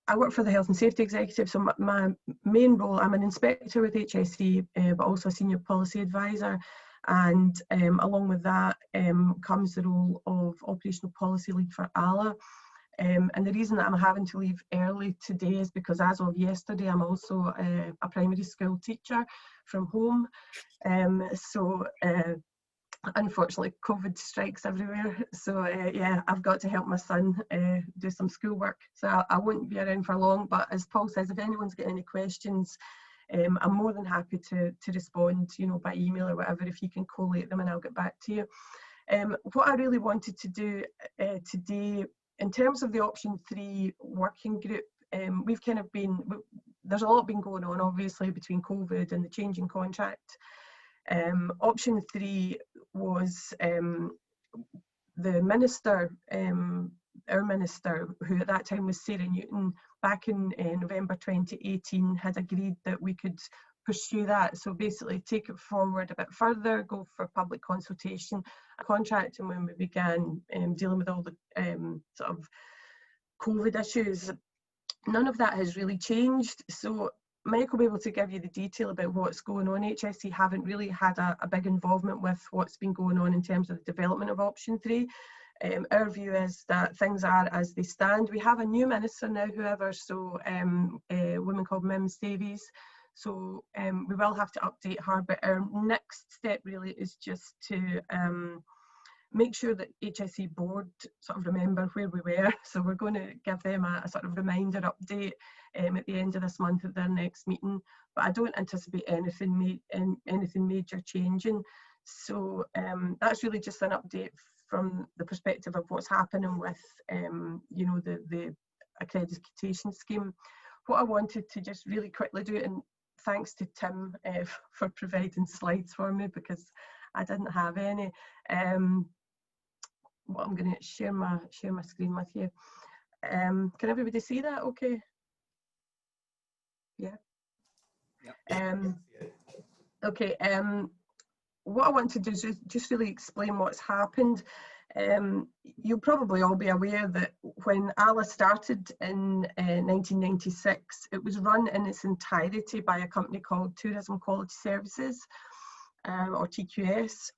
I work for the Health and Safety Executive, so my main role, I'm an inspector with HSE, but also a senior policy advisor. And along with that comes the role of operational policy lead for AALA. And the reason that I'm having to leave early today is because as of yesterday, I'm also a primary school teacher from home. Unfortunately, COVID strikes everywhere. So yeah, I've got to help my son do some schoolwork. So I won't be around for long, but as Paul says, if anyone's got any questions, I'm more than happy to respond, you know, by email or whatever, if you can collate them and I'll get back to you. What I really wanted to do today, in terms of the option 3 working group, we've kind of been, there's a lot been going on obviously between COVID and the change in contract. Option 3 was the minister, our minister, who at that time was Sarah Newton, back in November 2018 had agreed that we could pursue that. So basically take it forward a bit further, go for public consultation, a contract. And when we began dealing with all the sort of COVID issues, none of that has really changed. So Mike will be able to give you the detail about what's going on. HSE haven't really had a big involvement with what's been going on in terms of the development of option 3. Our view is that things are as they stand. We have a new minister now, however, so a woman called Mims Davies. So we will have to update her, but our next step really is just to make sure that HSE board sort of remember where we were. So we're going to give them a sort of reminder update at the end of this month at their next meeting. But I don't anticipate anything major changing. So that's really just an update from the perspective of what's happening with you know, the accreditation scheme. What I wanted to just really quickly do, and thanks to Tim for providing slides for me because I didn't have any. Well, I'm going to share my screen with you. Can everybody see that? Okay. Yeah. Okay. What I want to do is just really explain what's happened. You'll probably all be aware that when AALA started in 1996, it was run in its entirety by a company called Tourism Quality Services, or TQS.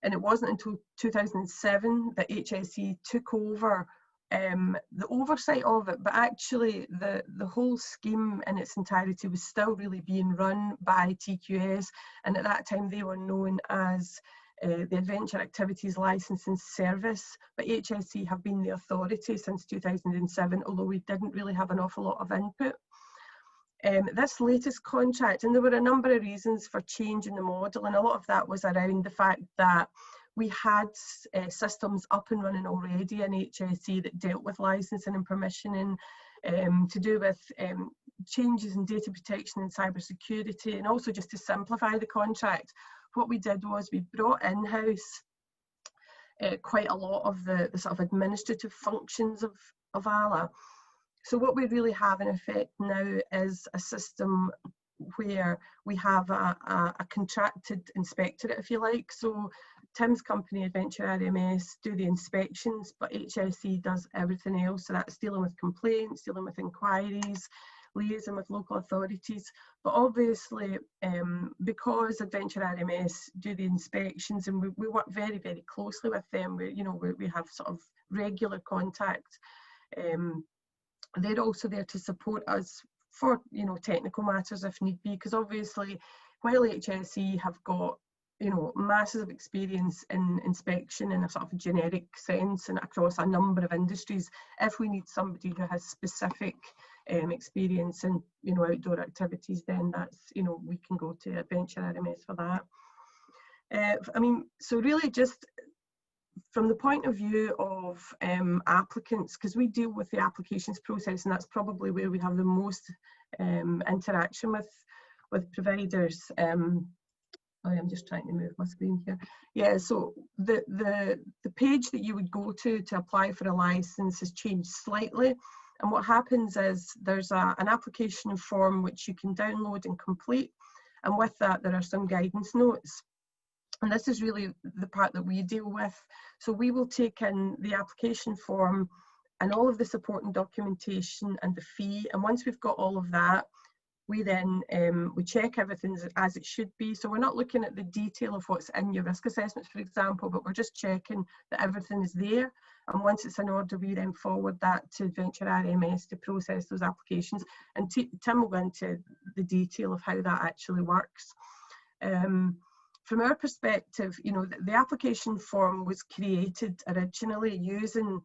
And it wasn't until 2007 that HSE took over the oversight of it, but actually the whole scheme in its entirety was still really being run by TQS, and at that time they were known as the Adventure Activities Licensing Service, but HSE have been the authority since 2007, although we didn't really have an awful lot of input. This latest contract, and there were a number of reasons for changing the model, and a lot of that was around the fact that we had systems up and running already in HSE that dealt with licensing and permissioning, to do with changes in data protection and cyber security, and also just to simplify the contract. What we did was we brought in-house quite a lot of the sort of administrative functions of AALA. So what we really have in effect now is a system where we have a contracted inspectorate, if you like. So Tim's company, Adventure RMS, do the inspections, but HSE does everything else. So that's dealing with complaints, dealing with inquiries, liaising with local authorities. But obviously, because Adventure RMS do the inspections, and we work very, very closely with them, we have sort of regular contact. They're also there to support us for technical matters if need be, because obviously while HSE have got masses of experience in inspection in a sort of generic sense and across a number of industries, if we need somebody who has specific experience in outdoor activities, then that's we can go to Adventure RMS for that. I mean, so really just from the point of view of applicants, because we deal with the applications process, and that's probably where we have the most interaction with providers. I'm just trying to move my screen here. Yeah, so the page that you would go to apply for a license has changed slightly. And what happens is there's an application form which you can download and complete. And with that, there are some guidance notes. And this is really the part that we deal with. So we will take in the application form and all of the supporting documentation and the fee. And once we've got all of that, we then we check everything as it should be. So we're not looking at the detail of what's in your risk assessments, for example, but we're just checking that everything is there. And once it's in order, we then forward that to Adventure RMS to process those applications. And Tim will go into the detail of how that actually works. From our perspective, you know, the application form was created originally using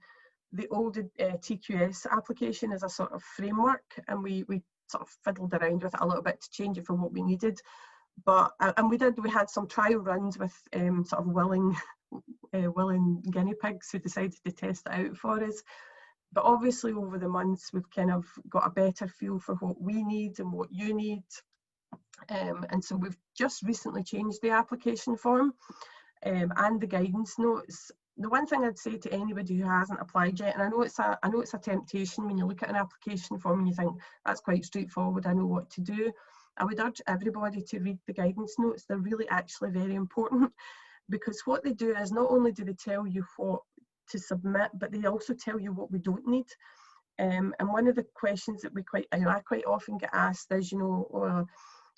the old TQS application as a sort of framework, and we sort of fiddled around with it a little bit to change it for what we needed. But and we had some trial runs with sort of willing guinea pigs who decided to test it out for us. But obviously over the months we've kind of got a better feel for what we need and what you need. And so we've just recently changed the application form and the guidance notes. The one thing I'd say to anybody who hasn't applied yet, and I know it's a temptation when you look at an application form and you think that's quite straightforward, I know what to do. I would urge everybody to read the guidance notes. They're really actually very important, because what they do is not only do they tell you what to submit, but they also tell you what we don't need. And one of the questions that I quite often get asked is, you know,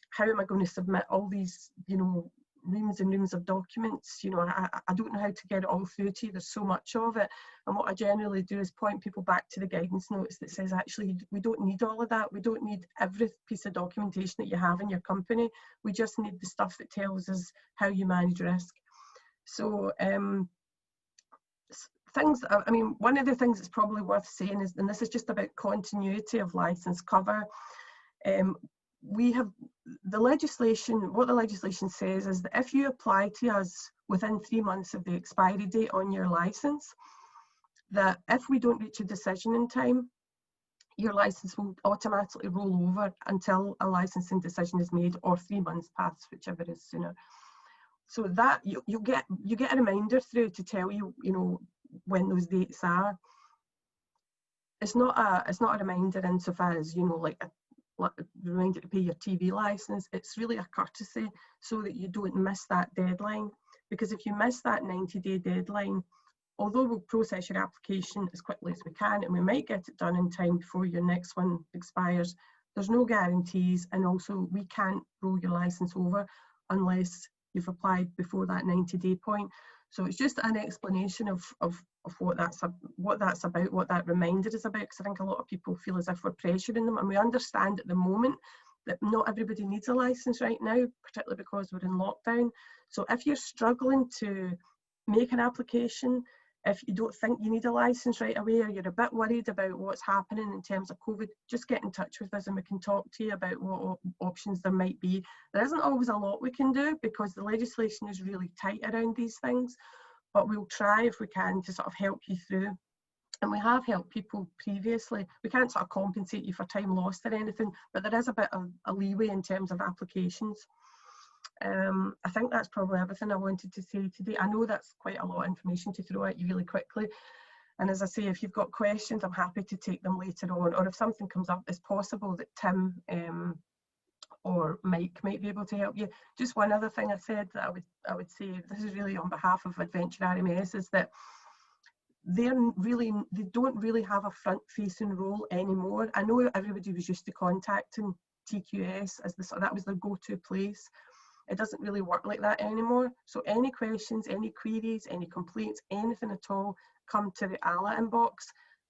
how am I going to submit all these, you know, reams and reams of documents? You know, I don't know how to get it all through to you. There's so much of it. And what I generally do is point people back to the guidance notes that says, actually, we don't need all of that. We don't need every piece of documentation that you have in your company. We just need the stuff that tells us how you manage risk. So things, I mean, one of the things that's probably worth saying is, and this is just about continuity of license cover, we have the legislation, what the legislation says is that if you apply to us within 3 months of the expiry date on your license, that if we don't reach a decision in time, your license will automatically roll over until a licensing decision is made, or 3 months pass, whichever is sooner. So that you get a reminder through to tell you, you know, when those dates are. It's not a reminder insofar as, you know, like a reminder to pay your TV license. It's really a courtesy so that you don't miss that deadline, because if you miss that 90-day deadline, although we'll process your application as quickly as we can and we might get it done in time before your next one expires, there's no guarantees, and also we can't roll your license over unless you've applied before that 90-day point. So it's just an explanation of what that's about, what that reminder is about, because I think a lot of people feel as if we're pressuring them, and we understand at the moment that not everybody needs a license right now, particularly because we're in lockdown. So if you're struggling to make an application, if you don't think you need a license right away, or you're a bit worried about what's happening in terms of COVID, just get in touch with us and we can talk to you about what options there might be. There isn't always a lot we can do because the legislation is really tight around these things, but we'll try if we can to sort of help you through. And we have helped people previously. We can't sort of compensate you for time lost or anything, but there is a bit of a leeway in terms of applications. I think that's probably everything I wanted to say today. I know that's quite a lot of information to throw at you really quickly. And as I say, if you've got questions, I'm happy to take them later on. Or if something comes up, it's possible that Tim or Mike might be able to help you. Just one other thing I said that I would say, this is really on behalf of Adventure RMS, is that they don't really have a front-facing role anymore. I know everybody was used to contacting TQS as that was their go-to place. It doesn't really work like that anymore. So any questions, any queries, any complaints, anything at all, come to the AALA inbox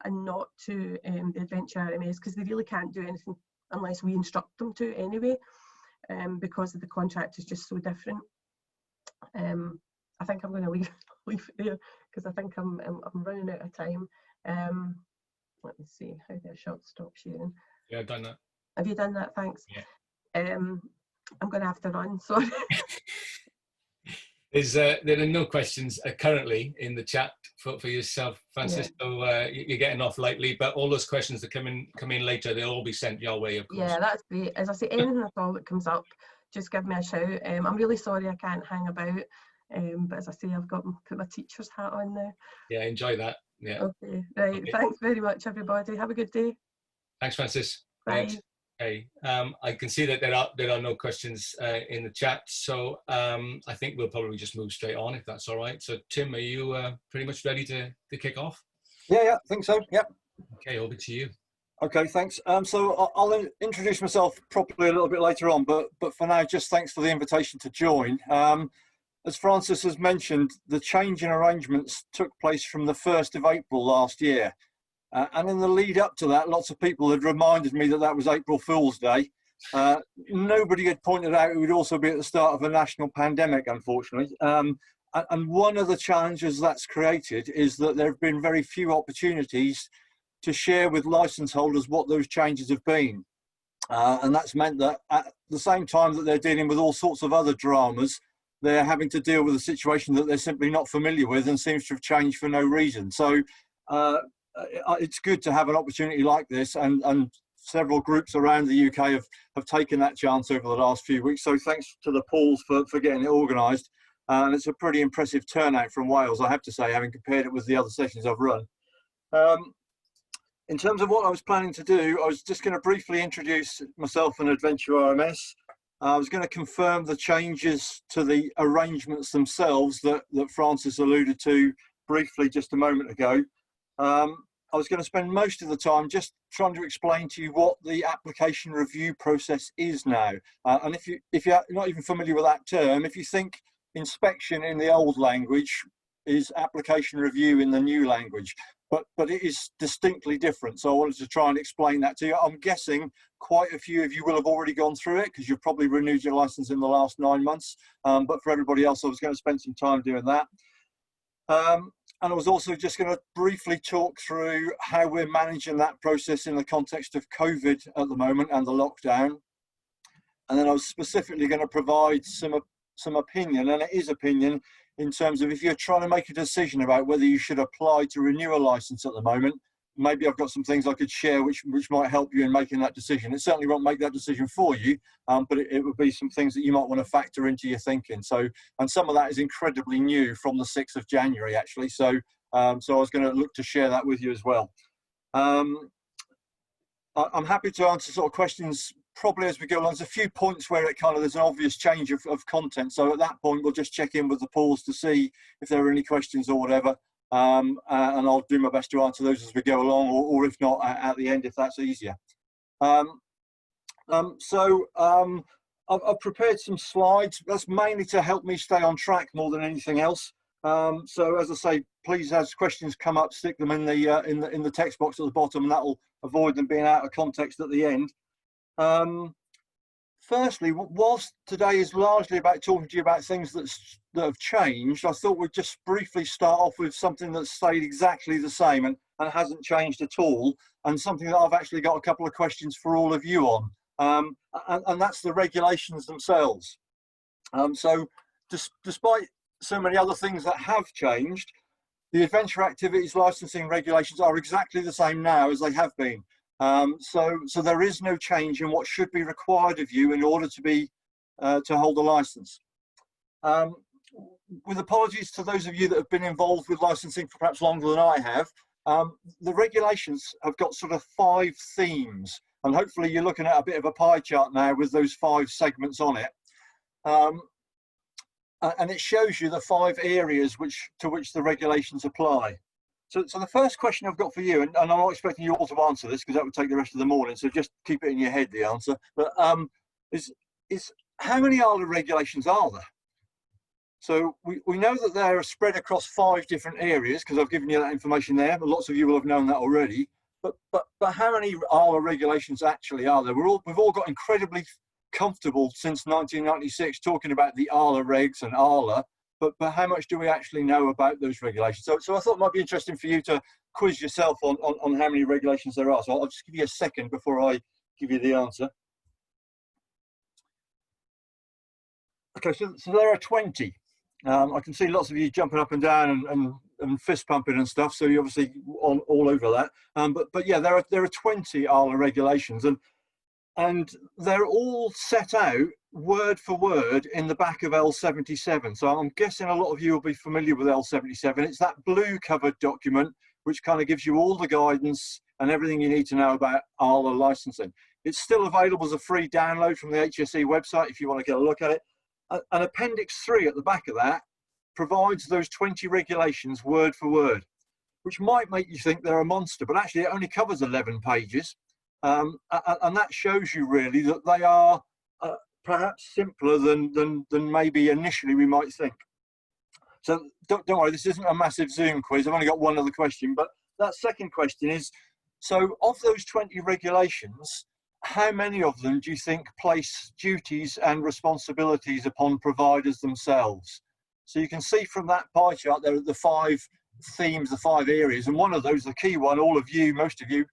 and not to the Adventure RMS, because they really can't do anything unless we instruct them to anyway, because the contract is just so different. I think I'm going to leave it there because I think I'm running out of time. Let me see, how do I stop sharing? Yeah, I've done that. Have you done that? Thanks. Yeah. I'm going to have to run, sorry. There are no questions currently in the chat for yourself, Francis. Yeah. So you're getting off lightly, but all those questions that come in later, they'll all be sent your way, of course. Yeah, that's great. As I say, anything at all that comes up, just give me a shout. I'm really sorry I can't hang about, but as I say, I've got put my teacher's hat on now. Yeah, enjoy that. Yeah. Okay, right. Okay. Thanks very much, everybody. Have a good day. Thanks, Francis. Bye. Thanks. Okay. I can see that there are no questions in the chat, so I think we'll probably just move straight on if that's all right. So, Tim, are you pretty much ready to kick off? Yeah, I think so. Yep. Okay, over to you. Okay, thanks. So I'll introduce myself properly a little bit later on, but for now, just thanks for the invitation to join. As Francis has mentioned, the change in arrangements took place from the 1st of April last year. And in the lead up to that, lots of people had reminded me that that was April Fool's Day. Nobody had pointed out it would also be at the start of a national pandemic, unfortunately. And one of the challenges that's created is that there have been very few opportunities to share with license holders what those changes have been. And that's meant that at the same time that they're dealing with all sorts of other dramas, they're having to deal with a situation that they're simply not familiar with and seems to have changed for no reason. So it's good to have an opportunity like this, and several groups around the UK have taken that chance over the last few weeks. So thanks to the Pauls for getting it organised. And it's a pretty impressive turnout from Wales, I have to say, having compared it with the other sessions I've run. In terms of what I was planning to do, I was just going to briefly introduce myself and Adventure RMS. I was going to confirm the changes to the arrangements themselves that Francis alluded to briefly just a moment ago. I was going to spend most of the time just trying to explain to you what the application review process is now. And if you're not even familiar with that term, if you think inspection in the old language is application review in the new language, but it is distinctly different. So I wanted to try and explain that to you. I'm guessing quite a few of you will have already gone through it because you've probably renewed your license in the last 9 months. But for everybody else, I was going to spend some time doing that. And I was also just going to briefly talk through how we're managing that process in the context of COVID at the moment and the lockdown. And then I was specifically going to provide some opinion, and it is opinion, in terms of if you're trying to make a decision about whether you should apply to renew a license at the moment. Maybe I've got some things I could share which might help you in making that decision. It certainly won't make that decision for you, but it would be some things that you might want to factor into your thinking. So, and some of that is incredibly new from the 6th of January, actually. So I was going to look to share that with you as well. I'm happy to answer sort of questions probably as we go along. There's a few points where there's an obvious change of content. So at that point, we'll just check in with the Pauls to see if there are any questions or whatever. And I'll do my best to answer those as we go along, or if not, at the end, if that's easier. I've prepared some slides. That's mainly to help me stay on track more than anything else. So as I say, please, as questions come up, stick them in the text box at the bottom, and that will avoid them being out of context at the end. Firstly, whilst today is largely about talking to you about things that have changed, I thought we'd just briefly start off with something that's stayed exactly the same and hasn't changed at all, and something that I've actually got a couple of questions for all of you on, and that's the regulations themselves. So despite so many other things that have changed, the adventure activities licensing regulations are exactly the same now as they have been. So there is no change in what should be required of you in order to hold a license. With apologies to those of you that have been involved with licensing for perhaps longer than I have, the regulations have got sort of 5 themes, and hopefully you're looking at a bit of a pie chart now with those 5 segments on it. And it shows you the 5 areas to which the regulations apply. So the first question I've got for you, and I'm not expecting you all to answer this because that would take the rest of the morning, so just keep it in your head, the answer, but is how many AALA regulations are there? So we know that they're spread across 5 different areas because I've given you that information there, but lots of you will have known that already. But how many AALA regulations actually are there? We've all got incredibly comfortable since 1996 talking about the AALA regs and AALA, but how much do we actually know about those regulations? So I thought it might be interesting for you to quiz yourself on how many regulations there are. So I'll just give you a second before I give you the answer. Okay, so there are 20. I can see lots of you jumping up and down and fist pumping and stuff, so you're obviously all over that. But yeah, there are 20 AALA regulations, and they're all set out word for word in the back of L77. So I'm guessing a lot of you will be familiar with L77. It's that blue covered document which kind of gives you all the guidance and everything you need to know about AALA licensing. It's still available as a free download from the HSE website if you want to get a look at it. And Appendix 3 at the back of that provides those 20 regulations word for word, which might make you think they're a monster, but actually it only covers 11 pages. And that shows you really that they are perhaps simpler than maybe initially we might think. So don't worry, this isn't a massive Zoom quiz. I've only got one other question, but that second question is, so of those 20 regulations, how many of them do you think place duties and responsibilities upon providers themselves? So you can see from that pie chart there are the 5 themes, the 5 areas, and one of those, the key one, all of you, most of you,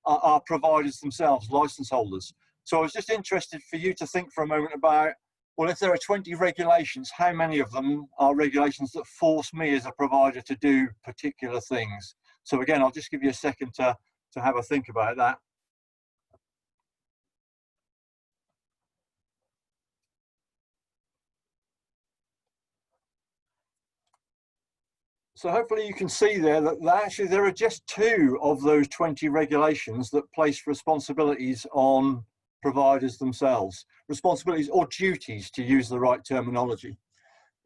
are providers themselves, license holders. So I was just interested for you to think for a moment about, well, if there are 20 regulations, how many of them are regulations that force me as a provider to do particular things? So again, I'll just give you a second to have a think about that. So hopefully you can see there that actually there are just 2 of those 20 regulations that place responsibilities on providers themselves, responsibilities or duties, to use the right terminology.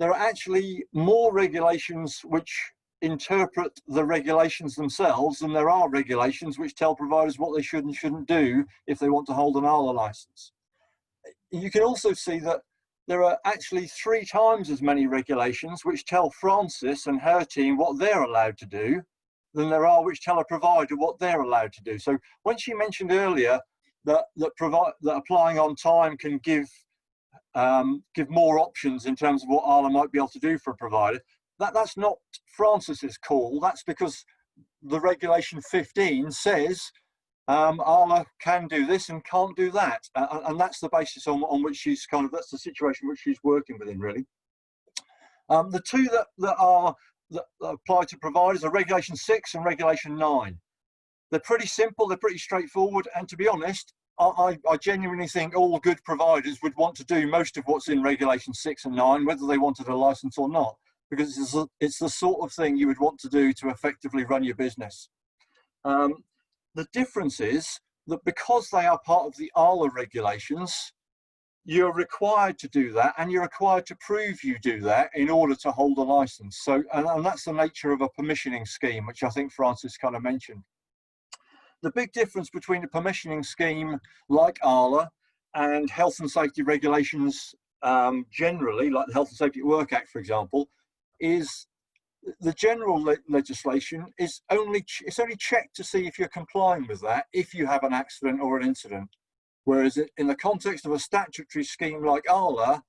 There are actually more regulations which interpret the regulations themselves than there are regulations which tell providers what they should and shouldn't do if they want to hold an AALA license. You can also see that there are actually 3 times as many regulations which tell Frances and her team what they're allowed to do than there are which tell a provider what they're allowed to do. So when she mentioned earlier that applying on time can give more options in terms of what AALA might be able to do for a provider, that's not Frances's call. That's because the regulation 15 says AALA can do this and can't do that, and that's the basis on which she's that's the situation which she's working within, really. The 2 that apply to providers are Regulation 6 and Regulation 9. They're pretty simple, they're pretty straightforward, and to be honest, I genuinely think all good providers would want to do most of what's in Regulation 6 and 9, whether they wanted a license or not, because it's the sort of thing you would want to do to effectively run your business. The difference is that because they are part of the AALA regulations, you're required to do that, and you're required to prove you do that in order to hold a license. So, and that's the nature of a permissioning scheme, which I think Frances kind of mentioned. The big difference between a permissioning scheme like AALA and health and safety regulations generally, like the Health and Safety at Work Act, for example, is the general legislation is only checked to see if you're complying with that if you have an accident or an incident. Whereas in the context of a statutory scheme like AALA,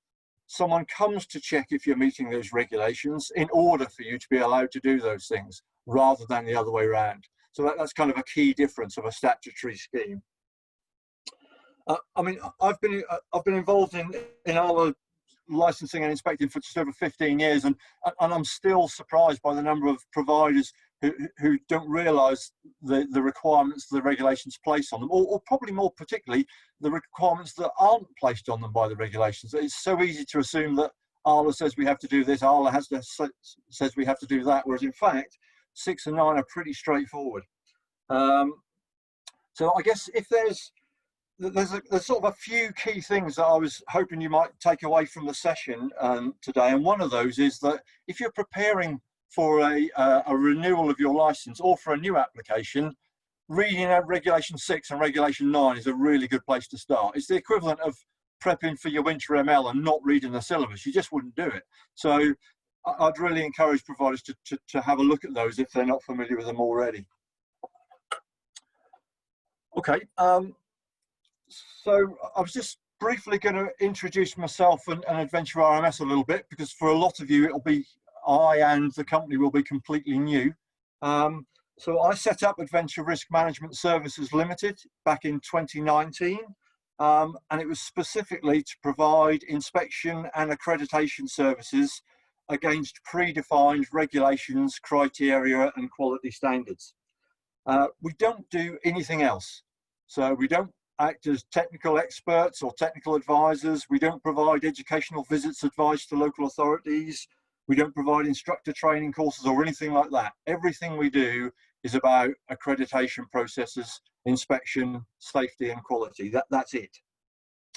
someone comes to check if you're meeting those regulations in order for you to be allowed to do those things, rather than the other way around. So that's kind of a key difference of a statutory scheme. I mean, I've been involved in AALA licensing and inspecting for just over 15 years, and I'm still surprised by the number of providers who don't realise the requirements the regulations place on them, or probably more particularly the requirements that aren't placed on them by the regulations. It's so easy to assume that AALA says we have to do this, AALA says we have to do that, whereas in fact 6 and 9 are pretty straightforward. So I guess if there's sort of a few key things that I was hoping you might take away from the session today, and one of those is that if you're preparing for a renewal of your license or for a new application, reading Regulation 6 and Regulation 9 is a really good place to start. It's the equivalent of prepping for your winter ML and not reading the syllabus. You just wouldn't do it. So I'd really encourage providers to have a look at those if they're not familiar with them already. Okay, so I was just briefly going to introduce myself and Adventure RMS a little bit, because for a lot of you, it'll be I and the company will be completely new. So I set up Adventure Risk Management Services Limited back in 2019, and it was specifically to provide inspection and accreditation services against predefined regulations, criteria and quality standards. We don't do anything else. So we don't act as technical experts or technical advisors. We don't provide educational visits advice to local authorities. We don't provide instructor training courses or anything like that. Everything we do is about accreditation processes, inspection, safety and quality. That's it.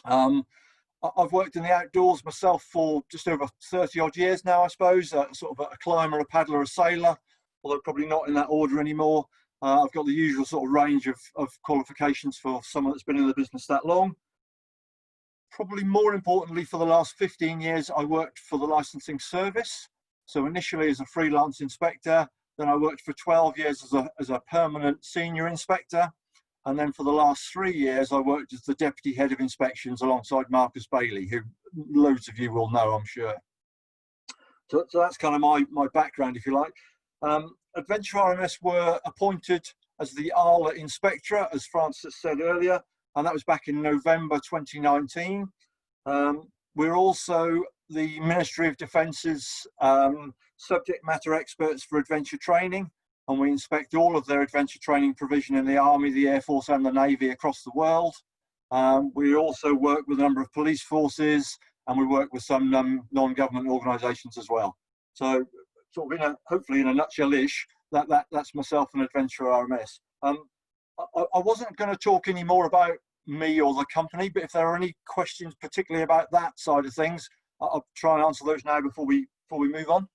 I've worked in the outdoors myself for just over 30 odd years now, I suppose, sort of a climber, a paddler, a sailor. although probably not in that order anymore. I've got the usual sort of range of qualifications for someone that's been in the business that long. Probably more importantly, for the last 15 years, I worked for the licensing service. So initially as a freelance inspector, then I worked for 12 years as a permanent senior inspector. And then for the last 3 years, I worked as the deputy head of inspections alongside Marcus Bailey, who loads of you will know, I'm sure. So that's kind of my background, if you like. Adventure RMS were appointed as the AALA inspectorate, as Francis said earlier, and that was back in November 2019. We're also the Ministry of Defence's subject matter experts for adventure training, and we inspect all of their adventure training provision in the Army, the Air Force and the Navy across the world. We also work with a number of police forces, and we work with some non-government organisations as well. So sort of hopefully in a nutshell-ish, that's myself and Adventure RMS. I wasn't going to talk any more about me or the company, but if there are any questions particularly about that side of things, I'll try and answer those now before we move on.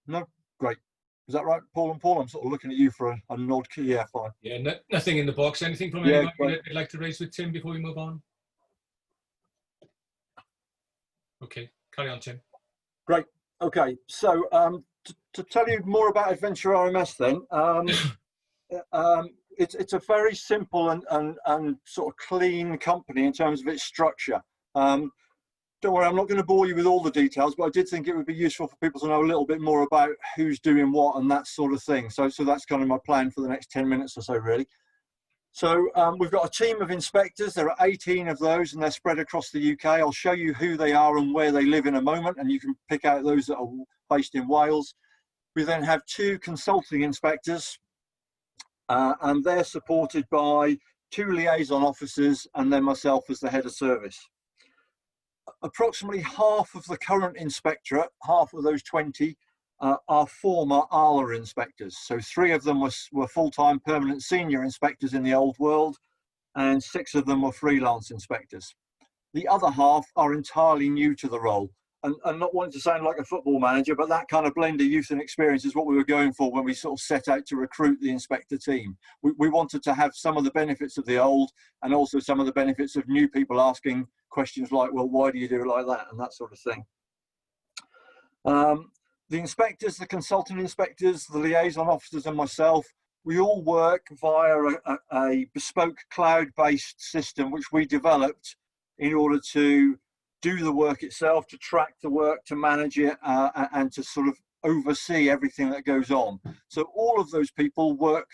No? Great. Is that right, Paul and Paul? I'm sort of looking at you for a nod. Yeah, fine. Yeah, nothing in the box. Anything from anyone you'd like to raise with Tim before we move on? Okay, carry on, Tim. Great. Okay, so to tell you more about Adventure RMS then, it's a very simple and sort of clean company in terms of its structure. Don't worry, I'm not going to bore you with all the details, but I did think it would be useful for people to know a little bit more about who's doing what and that sort of thing. So that's kind of my plan for the next 10 minutes or so, really. So we've got a team of inspectors. There are 18 of those, and they're spread across the UK. I'll show you who they are and where they live in a moment, and you can pick out those that are based in Wales. We then have 2 consulting inspectors, and they're supported by 2 liaison officers and then myself as the head of service. Approximately half of the current inspectorate, half of those 20, are former AALA inspectors. So 3 of them were full-time permanent senior inspectors in the old world, and 6 of them were freelance inspectors. The other half are entirely new to the role. And not wanting to sound like a football manager, but that kind of blend of youth and experience is what we were going for when we sort of set out to recruit the inspector team. We wanted to have some of the benefits of the old and also some of the benefits of new people asking questions like, well, why do you do it like that? And that sort of thing. The inspectors, the consultant inspectors, the liaison officers and myself, we all work via a bespoke cloud-based system which we developed in order to do the work itself, to track the work, to manage it, and to sort of oversee everything that goes on. So all of those people work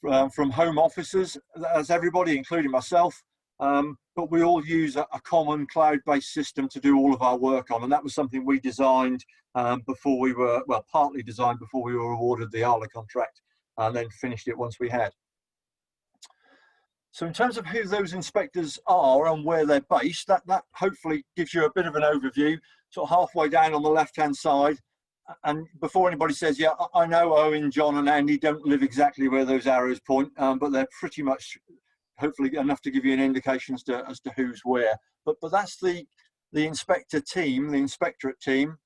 from home offices, as everybody, including myself, but we all use a common cloud-based system to do all of our work on, and that was something we designed before we were, well, partly designed before we were awarded the AALA contract, and then finished it once we had. So in terms of who those inspectors are and where they're based, that hopefully gives you a bit of an overview, sort of halfway down on the left-hand side. And before anybody says, yeah, I know Owen, John and Andy don't live exactly where those arrows point, but they're pretty much, hopefully enough to give you an indication as to who's where. But that's the inspector team, the inspectorate team.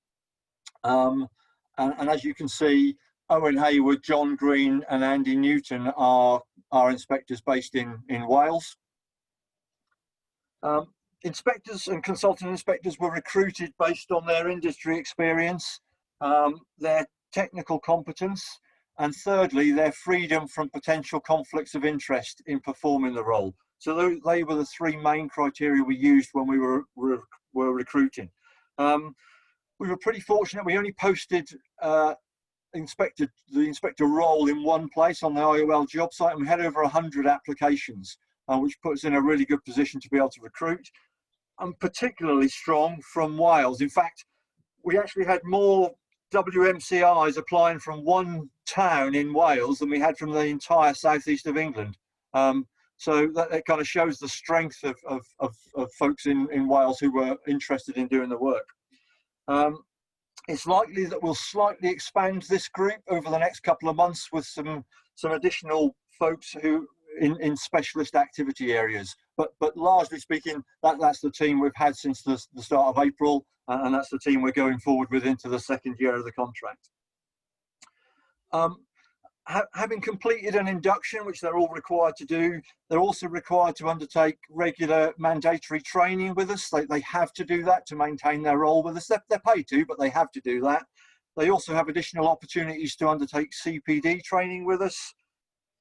And as you can see, Owen Hayward, John Green and Andy Newton are inspectors based in Wales. Inspectors and consultant inspectors were recruited based on their industry experience, their technical competence, and thirdly, their freedom from potential conflicts of interest in performing the role. So they were the 3 main criteria we used when we were recruiting. We were pretty fortunate. We only posted the inspector role in one place on the IOL job site, and we had over 100 applications, which puts us in a really good position to be able to recruit, and particularly strong from Wales. In fact, we actually had more WMCIs applying from one town in Wales than we had from the entire southeast of England. So that kind of shows the strength of folks in Wales who were interested in doing the work. It's likely that we'll slightly expand this group over the next couple of months with some additional folks who in specialist activity areas. But largely speaking, that's the team we've had since the start of April, and that's the team we're going forward with into the second year of the contract. Having completed an induction, which they're all required to do, they're also required to undertake regular mandatory training with us. They have to do that to maintain their role with us. They're paid to, but they have to do that. They also have additional opportunities to undertake CPD training with us.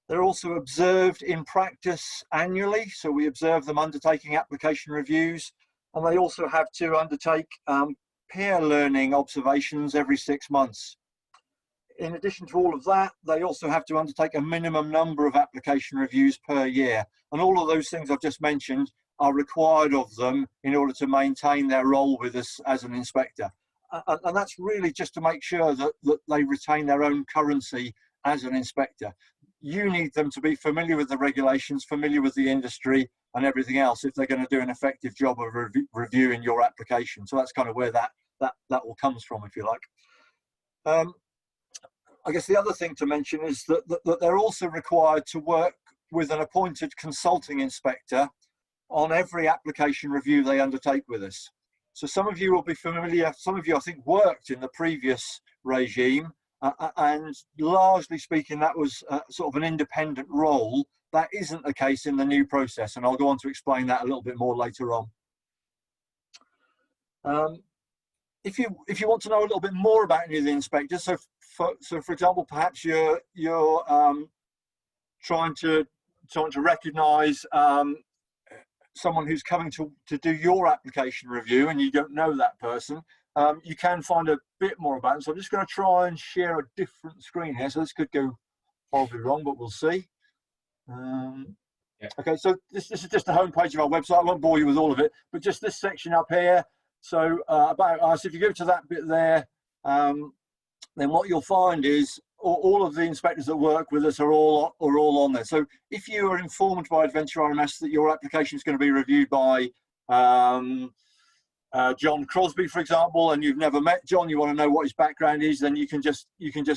They're also observed in practice annually, so we observe them undertaking application reviews, and they also have to undertake peer learning observations every 6 months. In addition to all of that, they also have to undertake a minimum number of application reviews per year. And all of those things I've just mentioned are required of them in order to maintain their role with us as an inspector. And that's really just to make sure that they retain their own currency as an inspector. You need them to be familiar with the regulations, familiar with the industry and everything else if they're going to do an effective job of reviewing your application. So that's kind of where that all comes from, if you like. I guess the other thing to mention is that they're also required to work with an appointed consulting inspector on every application review they undertake with us. So some of you will be familiar, some of you I think worked in the previous regime, and largely speaking that was sort of an independent role. That isn't the case in the new process, and I'll go on to explain that a little bit more later on. If you want to know a little bit more about any of the inspectors, so for example, perhaps you're trying to recognise someone who's coming to do your application review and you don't know that person, you can find a bit more about them. So I'm just going to try and share a different screen here. So this could go horribly wrong, but we'll see. Yeah. Okay, so this is just the homepage of our website. I won't bore you with all of it, but just this section up here. So about us, if you go to that bit there, then what you'll find is all of the inspectors that work with us are all on there. So if you are informed by Adventure RMS that your application is going to be reviewed by John Crosby, for example, and you've never met John, you want to know what his background is, then you can just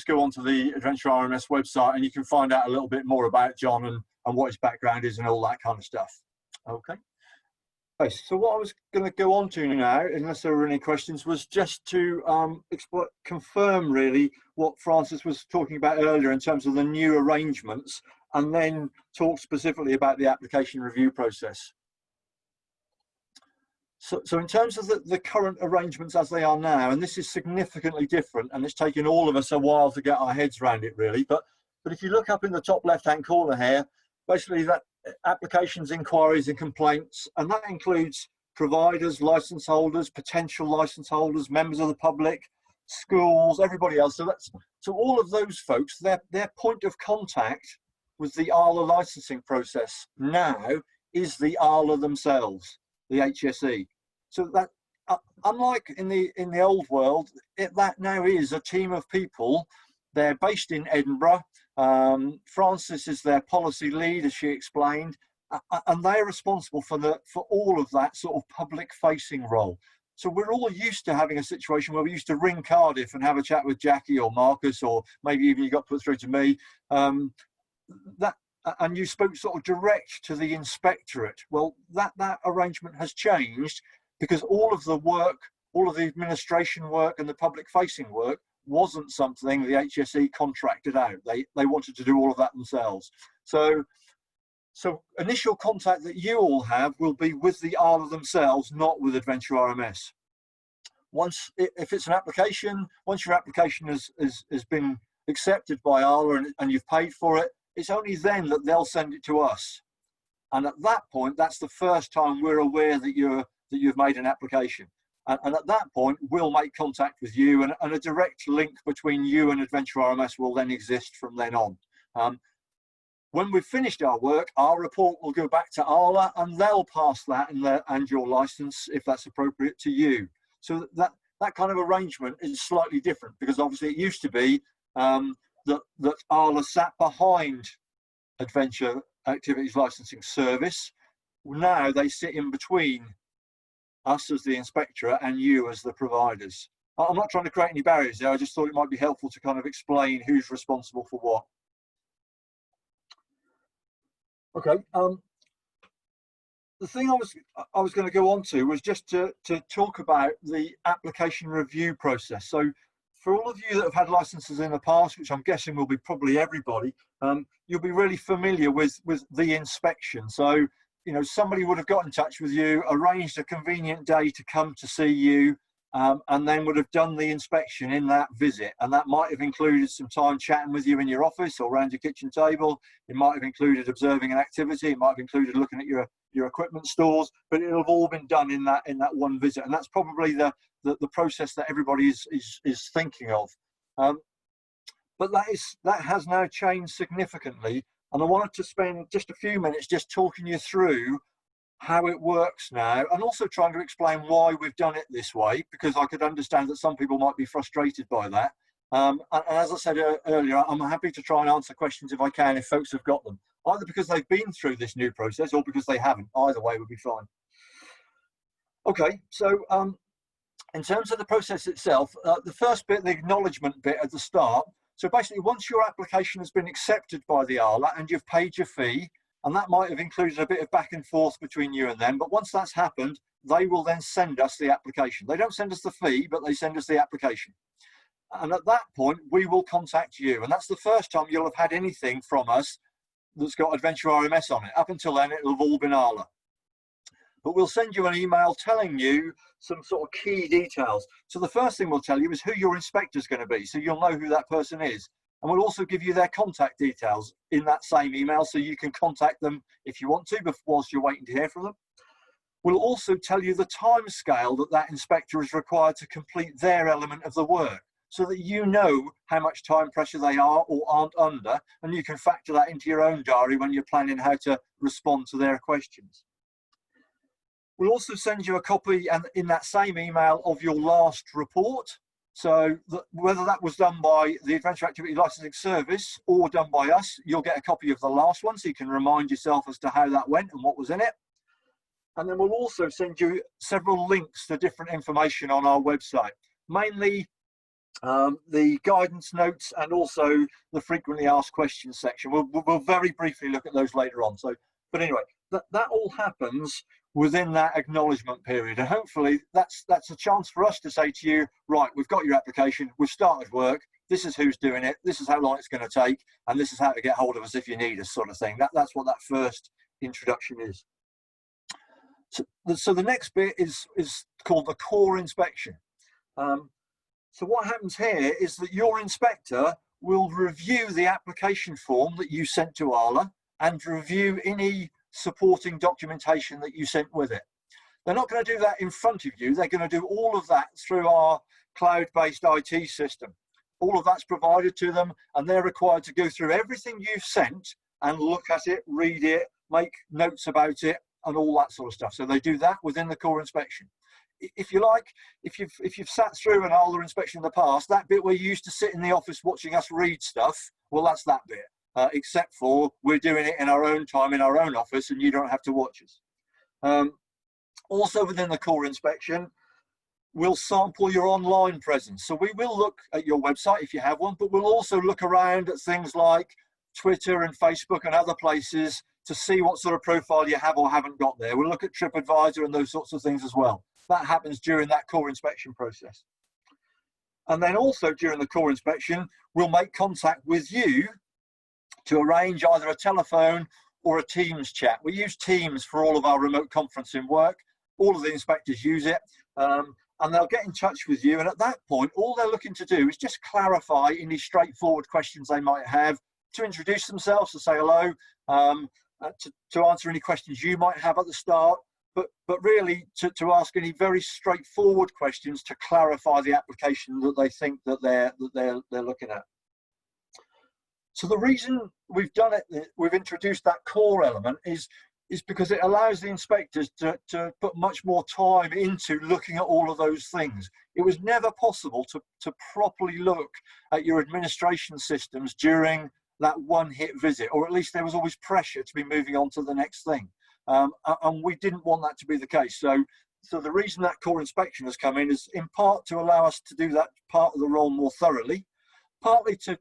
go onto the Adventure RMS website and you can find out a little bit more about John and what his background is and all that kind of stuff. Okay. Okay, so what I was going to go on to now, unless there were any questions, was just to confirm really what Francis was talking about earlier in terms of the new arrangements, and then talk specifically about the application review process. So in terms of the current arrangements as they are now, and this is significantly different, and it's taken all of us a while to get our heads around it really, but if you look up in the top left-hand corner here, basically that applications, inquiries and complaints, and that includes providers, license holders, potential license holders, members of the public, schools, everybody else. So all of those folks, their point of contact with the AALA licensing process now is the AALA themselves, the HSE. So that unlike in the old world, that now is a team of people. They're based in Edinburgh. Francis is their policy lead, as she explained, and they're responsible for all of that sort of public-facing role. So we're all used to having a situation where we used to ring Cardiff and have a chat with Jackie or Marcus, or maybe even you got put through to me, and you spoke sort of direct to the inspectorate. Well, that arrangement has changed because all of the work, all of the administration work and the public-facing work wasn't something the HSE contracted out. They wanted to do all of that themselves. So initial contact that you all have will be with the AALA themselves, not with Adventure RMS. If it's an application, once your application has been accepted by AALA and you've paid for it, it's only then that they'll send it to us. And at that point, that's the first time we're aware that you've made an application. And at that point, we'll make contact with you, and a direct link between you and Adventure RMS will then exist from then on. When we've finished our work, our report will go back to AALA, and they'll pass that and your license, if that's appropriate, to you. So that kind of arrangement is slightly different, because obviously it used to be that AALA sat behind Adventure Activities Licensing Service. Now they sit in between us as the inspectorate and you as the providers. I'm not trying to create any barriers there. I just thought it might be helpful to kind of explain who's responsible for what. Okay. the thing I was going to go on to was just to talk about the application review process. So for all of you that have had licenses in the past, which I'm guessing will be probably everybody, you'll be really familiar with the inspection. So, you know, somebody would have got in touch with you, arranged a convenient day to come to see you, and then would have done the inspection in that visit. And that might have included some time chatting with you in your office or around your kitchen table. It might have included observing an activity. It might have included looking at your equipment stores, but it'll have all been done in that one visit. And that's probably the process that everybody is thinking of. But that has now changed significantly. And I wanted to spend just a few minutes just talking you through how it works now, and also trying to explain why we've done it this way, because I could understand that some people might be frustrated by that. And as I said earlier, I'm happy to try and answer questions if I can, if folks have got them, either because they've been through this new process or because they haven't. Either way would be fine. Okay, so in terms of the process itself, the first bit, the acknowledgement bit at the start. So basically, once your application has been accepted by the AALA and you've paid your fee, and that might have included a bit of back and forth between you and them, but once that's happened, they will then send us the application. They don't send us the fee, but they send us the application. And at that point, we will contact you. And that's the first time you'll have had anything from us that's got Adventure RMS on it. Up until then, it'll have all been AALA. But we'll send you an email telling you some sort of key details. So the first thing we'll tell you is who your inspector is going to be, so you'll know who that person is. And we'll also give you their contact details in that same email, so you can contact them if you want to, whilst you're waiting to hear from them. We'll also tell you the time scale that inspector is required to complete their element of the work, so that you know how much time pressure they are or aren't under, and you can factor that into your own diary when you're planning how to respond to their questions. We'll also send you a copy, and in that same email, of your last report. So whether that was done by the Adventure Activity Licensing Service or done by us, you'll get a copy of the last one, so you can remind yourself as to how that went and what was in it. And then we'll also send you several links to different information on our website, mainly the guidance notes and also the frequently asked questions section. We'll very briefly look at those later on. So, but anyway, that all happens within that acknowledgement period, and hopefully that's a chance for us to say to you, right, we've got your application, we've started work, this is who's doing it, this is how long it's going to take, and this is how to get hold of us if you need us, sort of thing. That's what that first introduction is. So the next bit is called the core inspection. So what happens here is that your inspector will review the application form that you sent to AALA and review any supporting documentation that you sent with it. They're not going to do that in front of you. They're going to do all of that through our cloud-based IT system. All of that's provided to them, and they're required to go through everything you've sent and look at it, read it, make notes about it, and all that sort of stuff. So they do that within the core inspection. If you like, if you've sat through an AALA inspection in the past, that bit where you used to sit in the office watching us read stuff, well, that's that bit. Except for we're doing it in our own time, in our own office, and you don't have to watch us. Also within the core inspection, we'll sample your online presence. So we will look at your website if you have one, but we'll also look around at things like Twitter and Facebook and other places to see what sort of profile you have or haven't got there. We'll look at TripAdvisor and those sorts of things as well. That happens during that core inspection process. And then also during the core inspection, we'll make contact with you to arrange either a telephone or a Teams chat. We use Teams for all of our remote conferencing work. All of the inspectors use it, and they'll get in touch with you. And at that point, all they're looking to do is just clarify any straightforward questions they might have, to introduce themselves, to say hello, to answer any questions you might have at the start, but really to ask any very straightforward questions to clarify the application that they think that they're looking at. So the reason we've done it, we've introduced that core element is because it allows the inspectors to put much more time into looking at all of those things. It was never possible to properly look at your administration systems during that one-hit visit, or at least there was always pressure to be moving on to the next thing. And we didn't want that to be the case. So the reason that core inspection has come in is in part to allow us to do that part of the role more thoroughly, partly to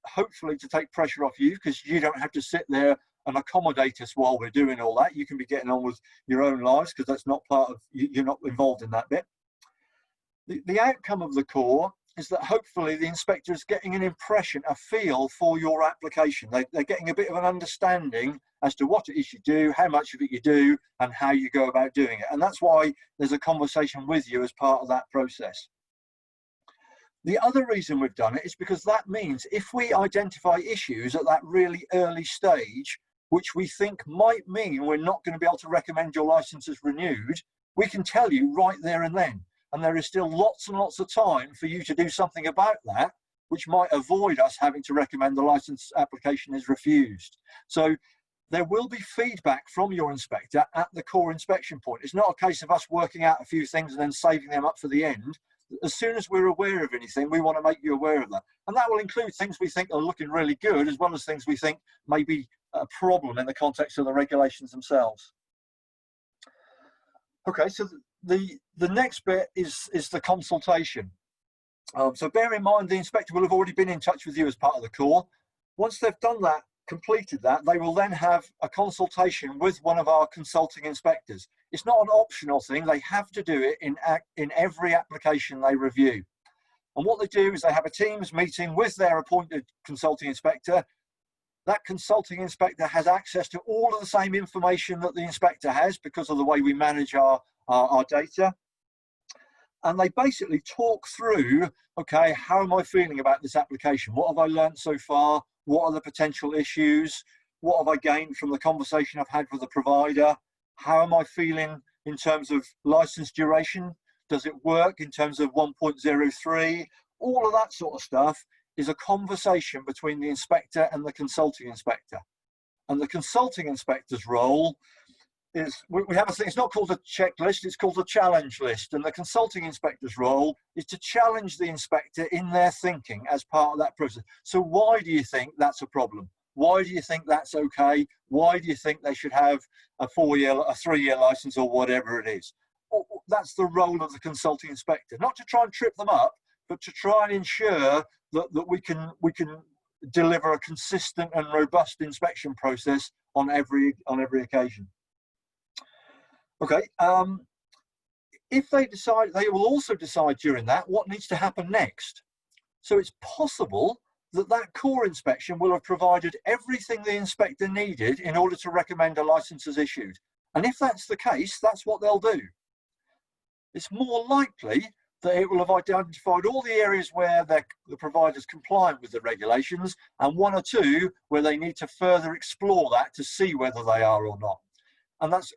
hopefully to take pressure off you, because you don't have to sit there and accommodate us while we're doing all that. You can be getting on with your own lives because that's not part of, you're not involved in that bit. The outcome of the core is that hopefully the inspector is getting an impression, a feel for your application. They're getting a bit of an understanding as to what it is you do, how much of it you do, and how you go about doing it. And that's why there's a conversation with you as part of that process. The other reason we've done it is because that means if we identify issues at that really early stage, which we think might mean we're not going to be able to recommend your license as renewed, we can tell you right there and then. And there is still lots and lots of time for you to do something about that, which might avoid us having to recommend the license application is refused. So there will be feedback from your inspector at the core inspection point. It's not a case of us working out a few things and then saving them up for the end. As soon as we're aware of anything, we want to make you aware of that. And that will include things we think are looking really good, as well as things we think may be a problem in the context of the regulations themselves. Okay, so the next bit is the consultation. So bear in mind the inspector will have already been in touch with you as part of the core. Once they've done that, completed that, they will then have a consultation with one of our consulting inspectors. It's not an optional thing. They have to do it in every application they review. And what they do is they have a Teams meeting with their appointed consulting inspector. That consulting inspector has access to all of the same information that the inspector has because of the way we manage our data. And they basically talk through, okay, how am I feeling about this application? What have I learned so far? What are the potential issues? What have I gained from the conversation I've had with the provider? How am I feeling in terms of license duration? Does it work in terms of 1.03? All of that sort of stuff is a conversation between the inspector and the consulting inspector. And the consulting inspector's role is, we have a thing, it's not called a checklist, it's called a challenge list. And the consulting inspector's role is to challenge the inspector in their thinking as part of that process. So why do you think that's a problem? Why do you think that's okay? Why do you think they should have a 3-year license or whatever it is? That's the role of the consulting inspector, not to try and trip them up, but to try and ensure that we can deliver a consistent and robust inspection process on every occasion. Okay, if they decide, they will also decide during that what needs to happen next. So it's possible that that core inspection will have provided everything the inspector needed in order to recommend a license as issued. And if that's the case, that's what they'll do. It's more likely that it will have identified all the areas where the provider's compliant with the regulations and 1 or 2 where they need to further explore that to see whether they are or not. And that's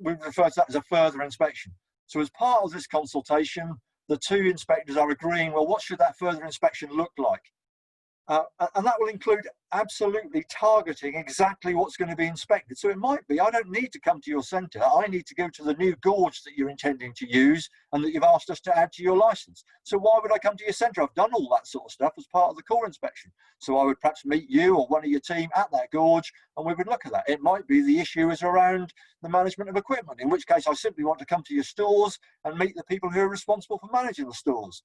we refer to that as a further inspection. So as part of this consultation, the 2 inspectors are agreeing, well, what should that further inspection look like? And that will include absolutely targeting exactly what's going to be inspected. So it might be, I don't need to come to your centre. I need to go to the new gorge that you're intending to use and that you've asked us to add to your licence. So why would I come to your centre? I've done all that sort of stuff as part of the core inspection. So I would perhaps meet you or one of your team at that gorge and we would look at that. It might be the issue is around the management of equipment, in which case I simply want to come to your stores and meet the people who are responsible for managing the stores.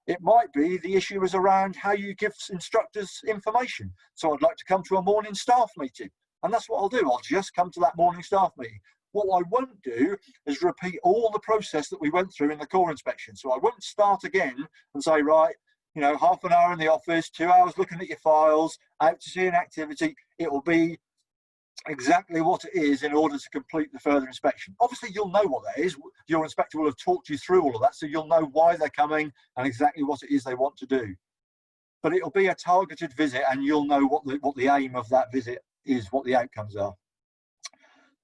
It might be the issue is around how you give instructors information. So I'd like to come to a morning staff meeting. And that's what I'll do. I'll just come to that morning staff meeting. What I won't do is repeat all the process that we went through in the core inspection. So I won't start again and say, right, you know, half an hour in the office, 2 hours looking at your files, out to see an activity. It will be exactly what it is in order to complete the further inspection. Obviously, you'll know what that is. Your inspector will have talked you through all of that, so you'll know why they're coming and exactly what it is they want to do. But it'll be a targeted visit, and you'll know what the aim of that visit is, what the outcomes are.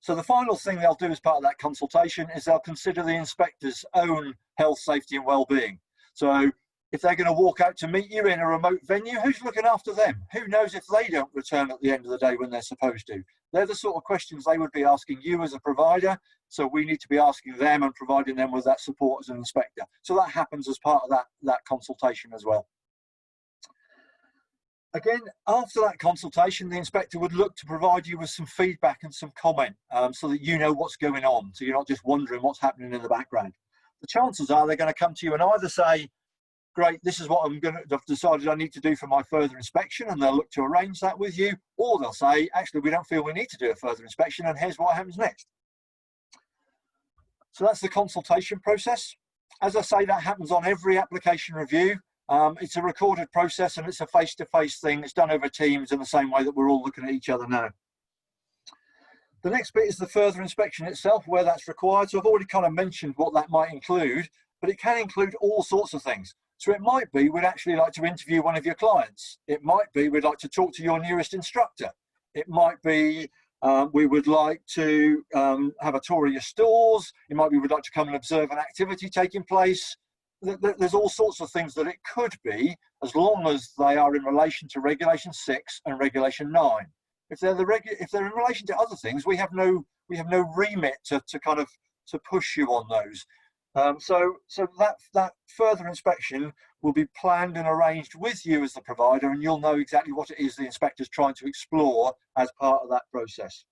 So the final thing they'll do as part of that consultation is they'll consider the inspector's own health, safety, and well-being. So if they're going to walk out to meet you in a remote venue, who's looking after them? Who knows if they don't return at the end of the day when they're supposed to? They're the sort of questions they would be asking you as a provider. So we need to be asking them and providing them with that support as an inspector. So that happens as part of that consultation as well. Again, after that consultation, the inspector would look to provide you with some feedback and some comment so that you know what's going on. So you're not just wondering what's happening in the background. The chances are they're going to come to you and either say, great, this is what I've decided I need to do for my further inspection, and they'll look to arrange that with you, or they'll say, actually, we don't feel we need to do a further inspection, and here's what happens next. So that's the consultation process. As I say, that happens on every application review. It's a recorded process, and it's a face-to-face thing. It's done over Teams in the same way that we're all looking at each other now. The next bit is the further inspection itself, where that's required. So I've already kind of mentioned what that might include, but it can include all sorts of things. So it might be we'd actually like to interview one of your clients. It might be we'd like to talk to your newest instructor. It might be we would like to have a tour of your stores. It might be we'd like to come and observe an activity taking place. There's all sorts of things that it could be, as long as they are in relation to Regulation 6 and Regulation 9. If they're in relation to other things, we have no remit to push you on those. So that further inspection will be planned and arranged with you as the provider, and you'll know exactly what it is the inspector's trying to explore as part of that process.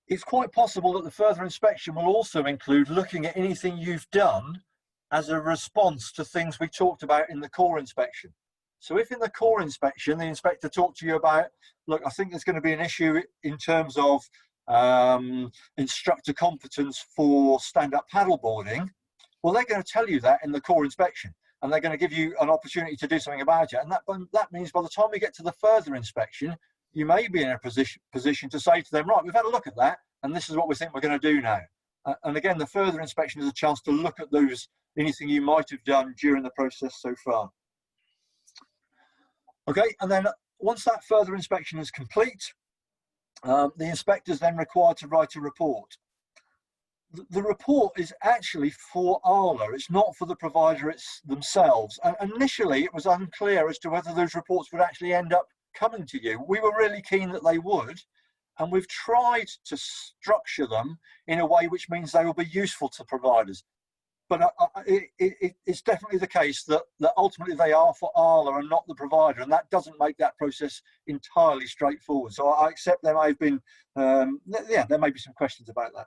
It's quite possible that the further inspection will also include looking at anything you've done as a response to things we talked about in the core inspection. So if in the core inspection, the inspector talked to you about, look, I think there's going to be an issue in terms of instructor competence for stand-up paddleboarding, well, they're going to tell you that in the core inspection, and they're going to give you an opportunity to do something about it. And that means by the time we get to the further inspection, you may be in a position to say to them, right, we've had a look at that, and this is what we think we're going to do now. And again, the further inspection is a chance to look at anything you might have done during the process so far. Okay, and then once that further inspection is complete, the inspector is then required to write a report. The report is actually for AALA, it's not for the provider themselves. And initially, it was unclear as to whether those reports would actually end up coming to you. We were really keen that they would, and we've tried to structure them in a way which means they will be useful to providers. But it's definitely the case that ultimately they are for AALA and not the provider, and that doesn't make that process entirely straightforward. So I accept there may have been, there may be some questions about that.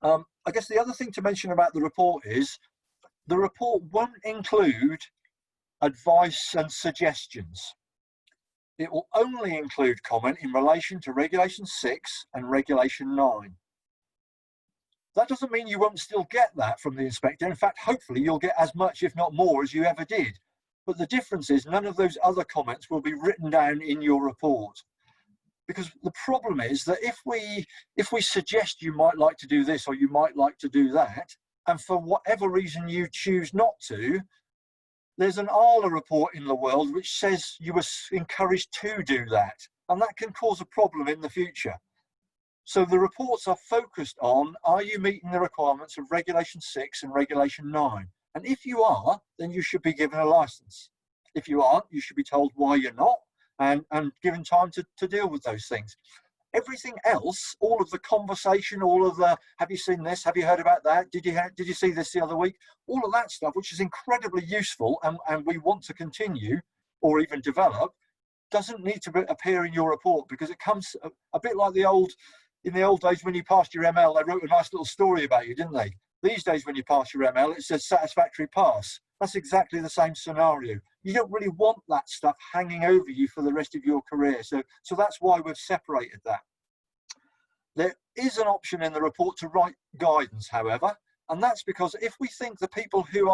I guess the other thing to mention about the report is the report won't include advice and suggestions. It will only include comment in relation to Regulation 6 and Regulation 9. That doesn't mean you won't still get that from the inspector. In fact, hopefully you'll get as much, if not more, as you ever did. But the difference is none of those other comments will be written down in your report. Because the problem is that if we suggest you might like to do this or you might like to do that, and for whatever reason you choose not to, there's an AALA report in the world which says you were encouraged to do that. And that can cause a problem in the future. So the reports are focused on, are you meeting the requirements of Regulation 6 and Regulation 9? And if you are, then you should be given a license. If you aren't, you should be told why you're not and given time to deal with those things. Everything else, all of the conversation, all of the, have you seen this? Have you heard about that? Did you see this the other week? All of that stuff, which is incredibly useful and we want to continue or even develop, doesn't need to appear in your report, because it comes a bit like in the old days when you passed your ML, they wrote a nice little story about you, didn't they? These days when you pass your ML, it says satisfactory pass. That's exactly the same scenario. You don't really want that stuff hanging over you for the rest of your career. So that's why we've separated that. There is an option in the report to write guidance, however, and that's because if we think the people who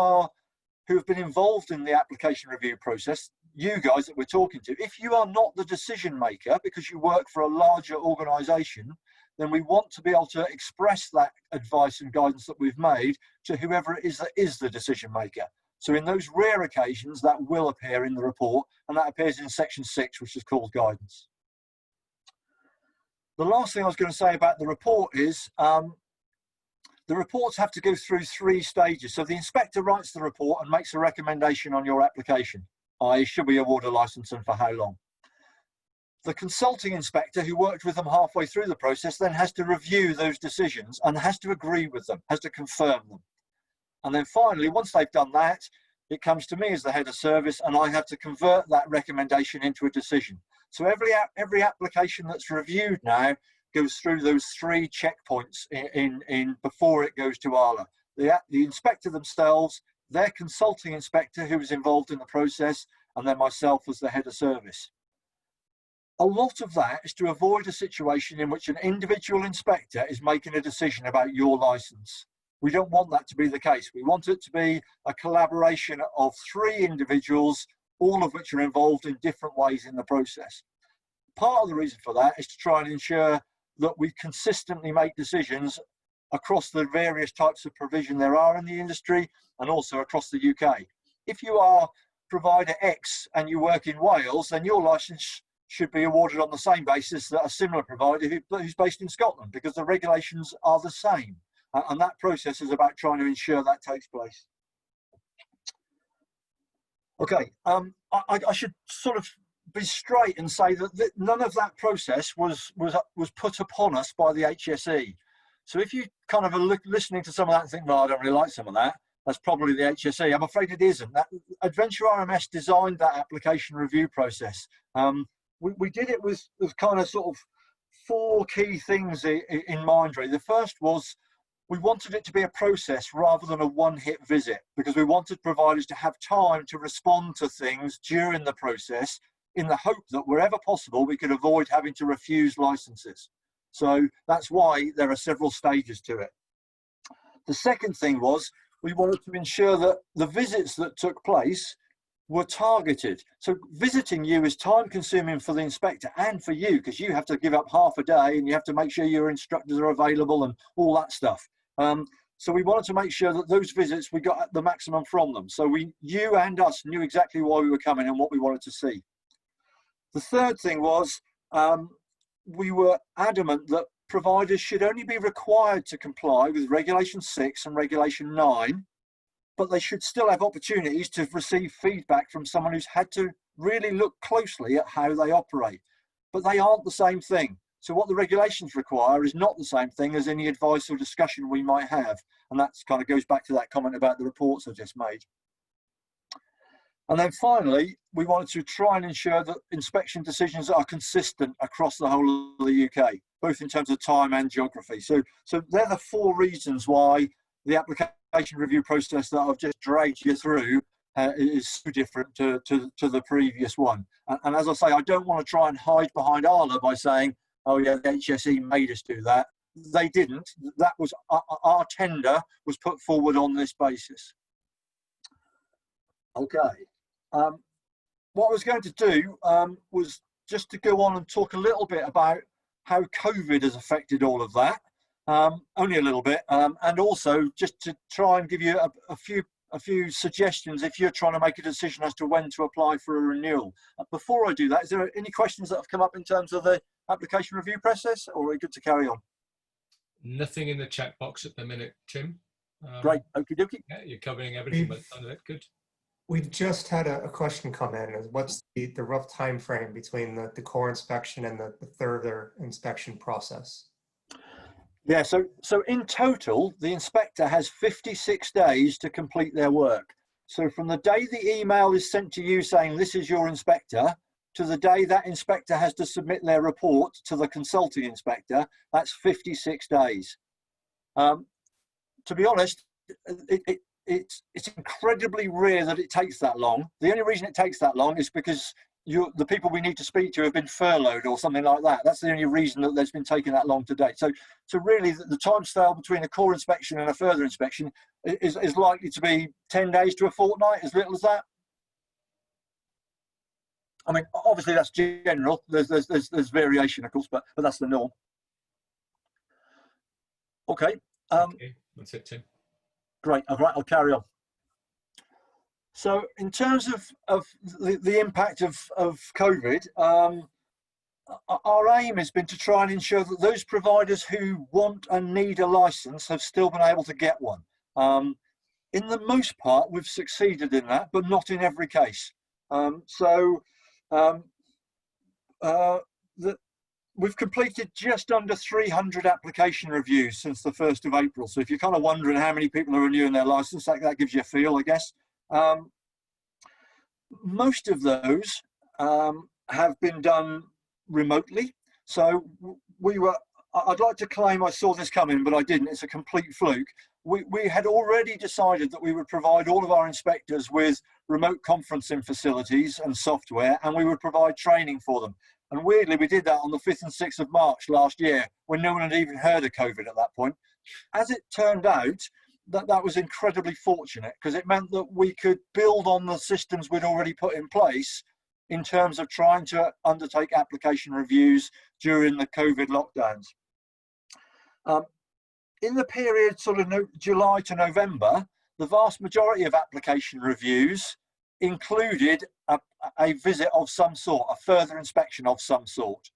have been involved in the application review process, you guys that we're talking to, if you are not the decision maker because you work for a larger organisation, then we want to be able to express that advice and guidance that we've made to whoever it is that is the decision maker. So in those rare occasions, that will appear in the report, and that appears in section 6, which is called guidance. The last thing I was going to say about the report is the reports have to go through 3 stages. So the inspector writes the report and makes a recommendation on your application, i.e. should we award a licence and for how long. The consulting inspector who worked with them halfway through the process then has to review those decisions and has to agree with them, has to confirm them. And then finally, once they've done that, it comes to me as the head of service and I have to convert that recommendation into a decision. So every application that's reviewed now goes through those 3 checkpoints before it goes to AALA. The inspector themselves, their consulting inspector who was involved in the process, and then myself as the head of service. A lot of that is to avoid a situation in which an individual inspector is making a decision about your license. We don't want that to be the case. We want it to be a collaboration of 3 individuals, all of which are involved in different ways in the process. Part of the reason for that is to try and ensure that we consistently make decisions across the various types of provision there are in the industry, and also across the UK. If you are provider X and you work in Wales, then your license should be awarded on the same basis that a similar provider who's based in Scotland, because the regulations are the same. And that process is about trying to ensure that takes place. Okay, I should sort of be straight and say that none of that process was put upon us by the HSE. So if you kind of are listening to some of that and think, well, I don't really like some of that, that's probably the HSE. I'm afraid it isn't. Adventure RMS designed that application review process. We did it with kind of sort of 4 key things in mind, really. The first was we wanted it to be a process rather than a one-hit visit, because we wanted providers to have time to respond to things during the process, in the hope that wherever possible we could avoid having to refuse licenses. So that's why there are several stages to it. The second thing was we wanted to ensure that the visits that took place were targeted. So visiting you is time consuming for the inspector and for you, because you have to give up half a day and you have to make sure your instructors are available and all that stuff. So we wanted to make sure that those visits, we got the maximum from them. So you and us knew exactly why we were coming and what we wanted to see. The third thing was we were adamant that providers should only be required to comply with Regulation 6 and Regulation 9, but they should still have opportunities to receive feedback from someone who's had to really look closely at how they operate. But they aren't the same thing. So what the regulations require is not the same thing as any advice or discussion we might have. And that kind of goes back to that comment about the reports I just made. And then finally, we wanted to try and ensure that inspection decisions are consistent across the whole of the UK, both in terms of time and geography. So they're the 4 reasons why the application review process that I've just dragged you through is so different to the previous one. And as I say, I don't want to try and hide behind AALA by saying, oh yeah, the HSE made us do that. They didn't. That was our tender was put forward on this basis. Okay. What I was going to do was just to go on and talk a little bit about how COVID has affected all of that, only a little bit, and also just to try and give you a few suggestions if you're trying to make a decision as to when to apply for a renewal. Before I do that, is there any questions that have come up in terms of the application review process, or are we good to carry on? Nothing in the chat box at the minute, Tim. Great, okie dokie. Yeah, you're covering everything, but none of it. Good. We've just had a question come in. What's the rough time frame between the core inspection and the further inspection process? Yeah, so in total, the inspector has 56 days to complete their work. So from the day the email is sent to you saying this is your inspector, to the day that inspector has to submit their report to the consulting inspector, that's 56 days. To be honest, it's incredibly rare that it takes that long. The only reason it takes that long is because the people we need to speak to have been furloughed or something like that. That's the only reason that there's been taking that long to date. So really the time scale between a core inspection and a further inspection is likely to be 10 days to a fortnight, as little as that. I mean, obviously that's general. There's variation, of course, but that's the norm. Okay. Okay, that's it, Tim. Great. All right, I'll carry on. So in terms of the impact of COVID, our aim has been to try and ensure that those providers who want and need a license have still been able to get one. In the most part, we've succeeded in that, but not in every case. We've completed just under 300 application reviews since the 1st of April. So if you're kind of wondering how many people are renewing their license, that gives you a feel, I guess. Most of those have been done remotely. So I'd like to claim I saw this coming, but I didn't. It's a complete fluke. we had already decided that we would provide all of our inspectors with remote conferencing facilities and software, and we would provide training for them. And weirdly, we did that on the 5th and 6th of March last year, when no one had even heard of COVID at that point. As it turned out, that was incredibly fortunate, because it meant that we could build on the systems we'd already put in place in terms of trying to undertake application reviews during the COVID lockdowns. In the period sort of July to November, the vast majority of application reviews included a visit of some sort, a further inspection of some sort.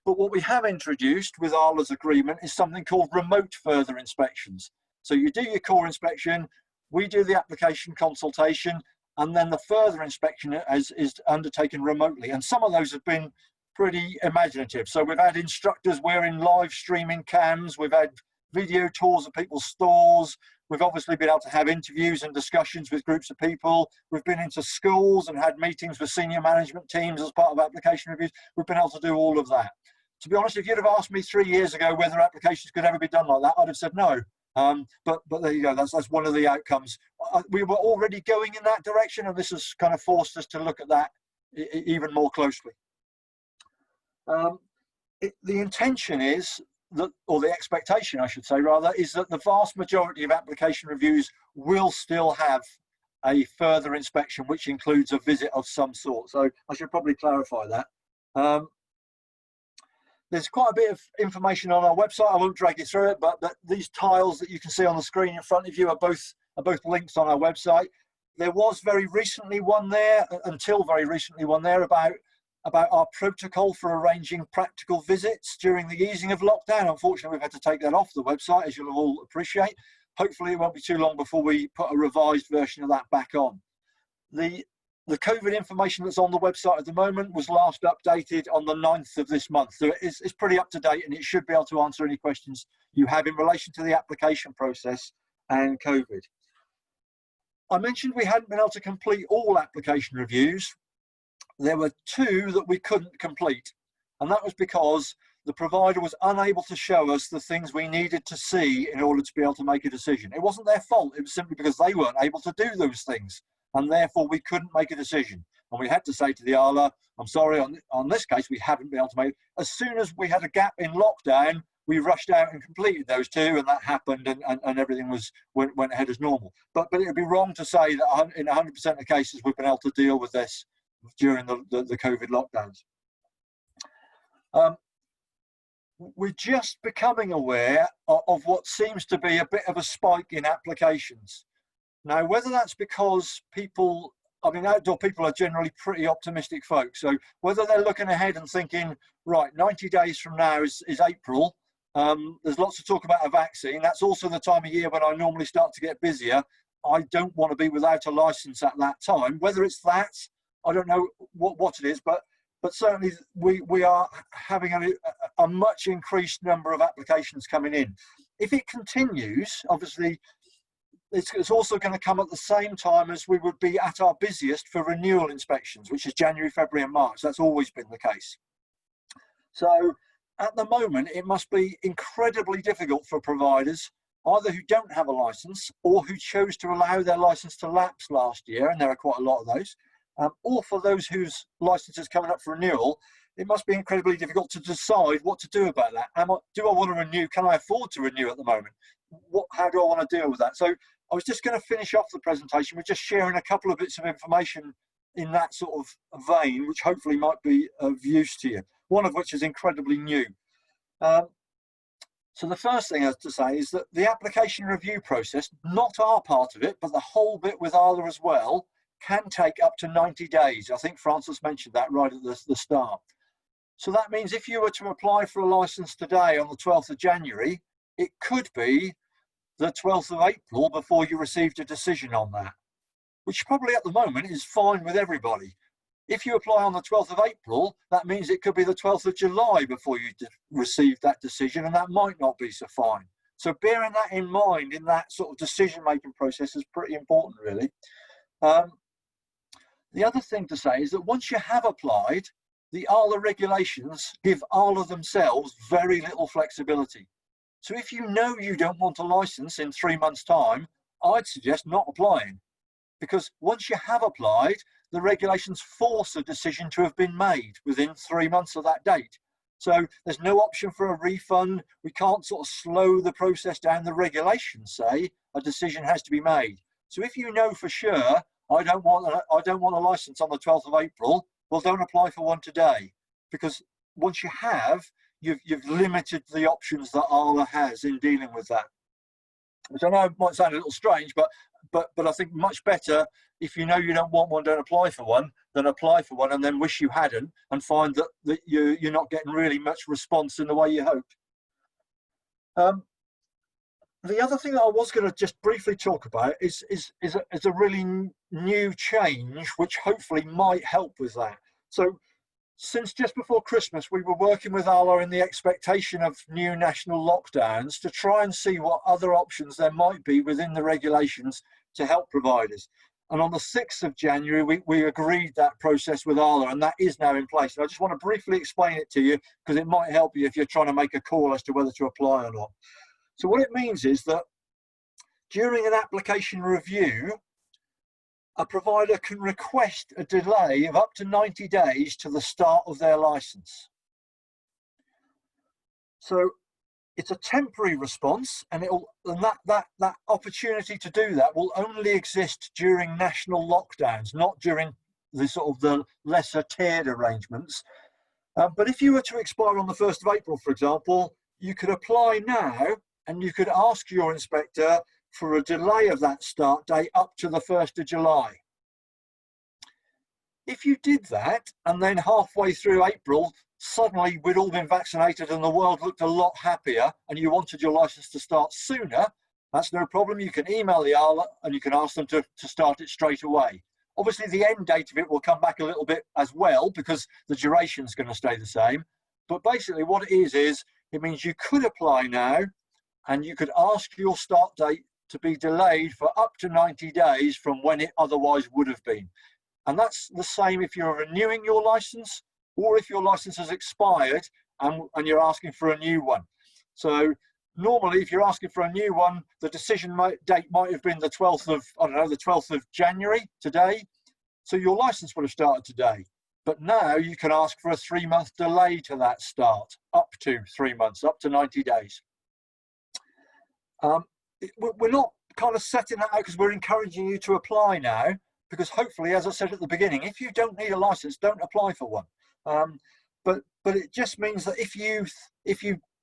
But what we have introduced with AALA's agreement is something called remote further inspections. So you do your core inspection, we do the application consultation, and then the further inspection is undertaken remotely. And some of those have been pretty imaginative. So we've had instructors wearing live streaming cams, we've had video tours of people's stores, we've obviously been able to have interviews and discussions with groups of people, we've been into schools and had meetings with senior management teams as part of application reviews. We've been able to do all of that. To be honest, if you'd have asked me 3 years ago whether applications could ever be done like that, I'd have said no. But there you go, that's one of the outcomes. We were already going in that direction, and this has kind of forced us to look at that even more closely. The intention is that, or the expectation I should say rather, is that the vast majority of application reviews will still have a further inspection, which includes a visit of some sort. So I should probably clarify that. There's quite a bit of information on our website. I won't drag you through it, but these tiles that you can see on the screen in front of you are both links on our website. There was very recently one there, until very recently one there, about our protocol for arranging practical visits during the easing of lockdown. Unfortunately, we've had to take that off the website, as you'll all appreciate. Hopefully it won't be too long before we put a revised version of that back on. The COVID information that's on the website at the moment was last updated on the 9th of this month. So it's pretty up to date, and it should be able to answer any questions you have in relation to the application process and COVID. I mentioned we hadn't been able to complete all application reviews. There were 2 that we couldn't complete, and that was because the provider was unable to show us the things we needed to see in order to be able to make a decision. It wasn't their fault, it was simply because they weren't able to do those things, and therefore we couldn't make a decision. And we had to say to the AALA, I'm sorry, on this case, we haven't been able to make it. As soon as we had a gap in lockdown, we rushed out and completed those 2, and that happened, and everything went ahead as normal. But it would be wrong to say that in 100% of cases we've been able to deal with this during the COVID lockdowns. We're just becoming aware of what seems to be a bit of a spike in applications. Now, whether that's because outdoor people are generally pretty optimistic folks. So whether they're looking ahead and thinking, right, 90 days from now is April. There's lots of talk about a vaccine. That's also the time of year when I normally start to get busier. I don't want to be without a license at that time. Whether it's that, I don't know what it is, but certainly we are having a much increased number of applications coming in. If it continues, obviously, it's also going to come at the same time as we would be at our busiest for renewal inspections, which is January, February and March. That's always been the case. So at the moment, it must be incredibly difficult for providers, either who don't have a license or who chose to allow their license to lapse last year, and there are quite a lot of those, or for those whose license is coming up for renewal. It must be incredibly difficult to decide what to do about that. Do I want to renew? Can I afford to renew at the moment? How do I want to deal with that? So I was just going to finish off the presentation with just sharing a couple of bits of information in that sort of vein, which hopefully might be of use to you, one of which is incredibly new. So the first thing I have to say is that the application review process, not our part of it, but the whole bit with AALA as well, can take up to 90 days. I think Francis mentioned that right at the start. So that means if you were to apply for a license today on the 12th of January, it could be the 12th of April before you received a decision on that, which probably at the moment is fine with everybody. If you apply on the 12th of April, that means it could be the 12th of July before you receive that decision, and that might not be so fine. So bearing that in mind in that sort of decision-making process is pretty important, really. The other thing to say is that once you have applied, the AALA regulations give AALA themselves very little flexibility. So if you know you don't want a license in 3 months' time, I'd suggest not applying, because once you have applied, the regulations force a decision to have been made within 3 months of that date. So there's no option for a refund. We can't sort of slow the process down. The regulations say a decision has to be made. So if you know for sure, I don't want a license on the 12th of April, well, don't apply for one today, because once you have, you've limited the options that AALA has in dealing with that. Which I know might sound a little strange, but I think much better, if you know you don't want one, don't apply for one, than apply for one and then wish you hadn't and find that you're not getting really much response in the way you hoped. The other thing that I was going to just briefly talk about is a really new change, which hopefully might help with that. So since just before Christmas, we were working with AALA in the expectation of new national lockdowns to try and see what other options there might be within the regulations to help providers. And on the 6th of January, we agreed that process with AALA, and that is now in place. And I just want to briefly explain it to you, because it might help you if you're trying to make a call as to whether to apply or not. So what it means is that during an application review, a provider can request a delay of up to 90 days to the start of their license. So it's a temporary response, and that opportunity to do that will only exist during national lockdowns, not during the sort of the lesser tiered arrangements. But if you were to expire on the 1st of April, for example, you could apply now and you could ask your inspector for a delay of that start date up to the 1st of July. If you did that, and then halfway through April, suddenly we'd all been vaccinated and the world looked a lot happier, and you wanted your license to start sooner, that's no problem. You can email the AALA and you can ask them to start it straight away. Obviously, the end date of it will come back a little bit as well, because the duration is going to stay the same. But basically what it is it means you could apply now and you could ask your start date to be delayed for up to 90 days from when it otherwise would have been. And that's the same if you're renewing your license or if your license has expired and you're asking for a new one. So normally, if you're asking for a new one, the decision date might have been the 12th of, I don't know, the 12th of January today. So your license would have started today. But now you can ask for a 3-month delay to that start, up to 3 months, up to 90 days. We're not kind of setting that out because we're encouraging you to apply now, because hopefully, as I said at the beginning, if you don't need a license, don't apply for one. But it just means that if you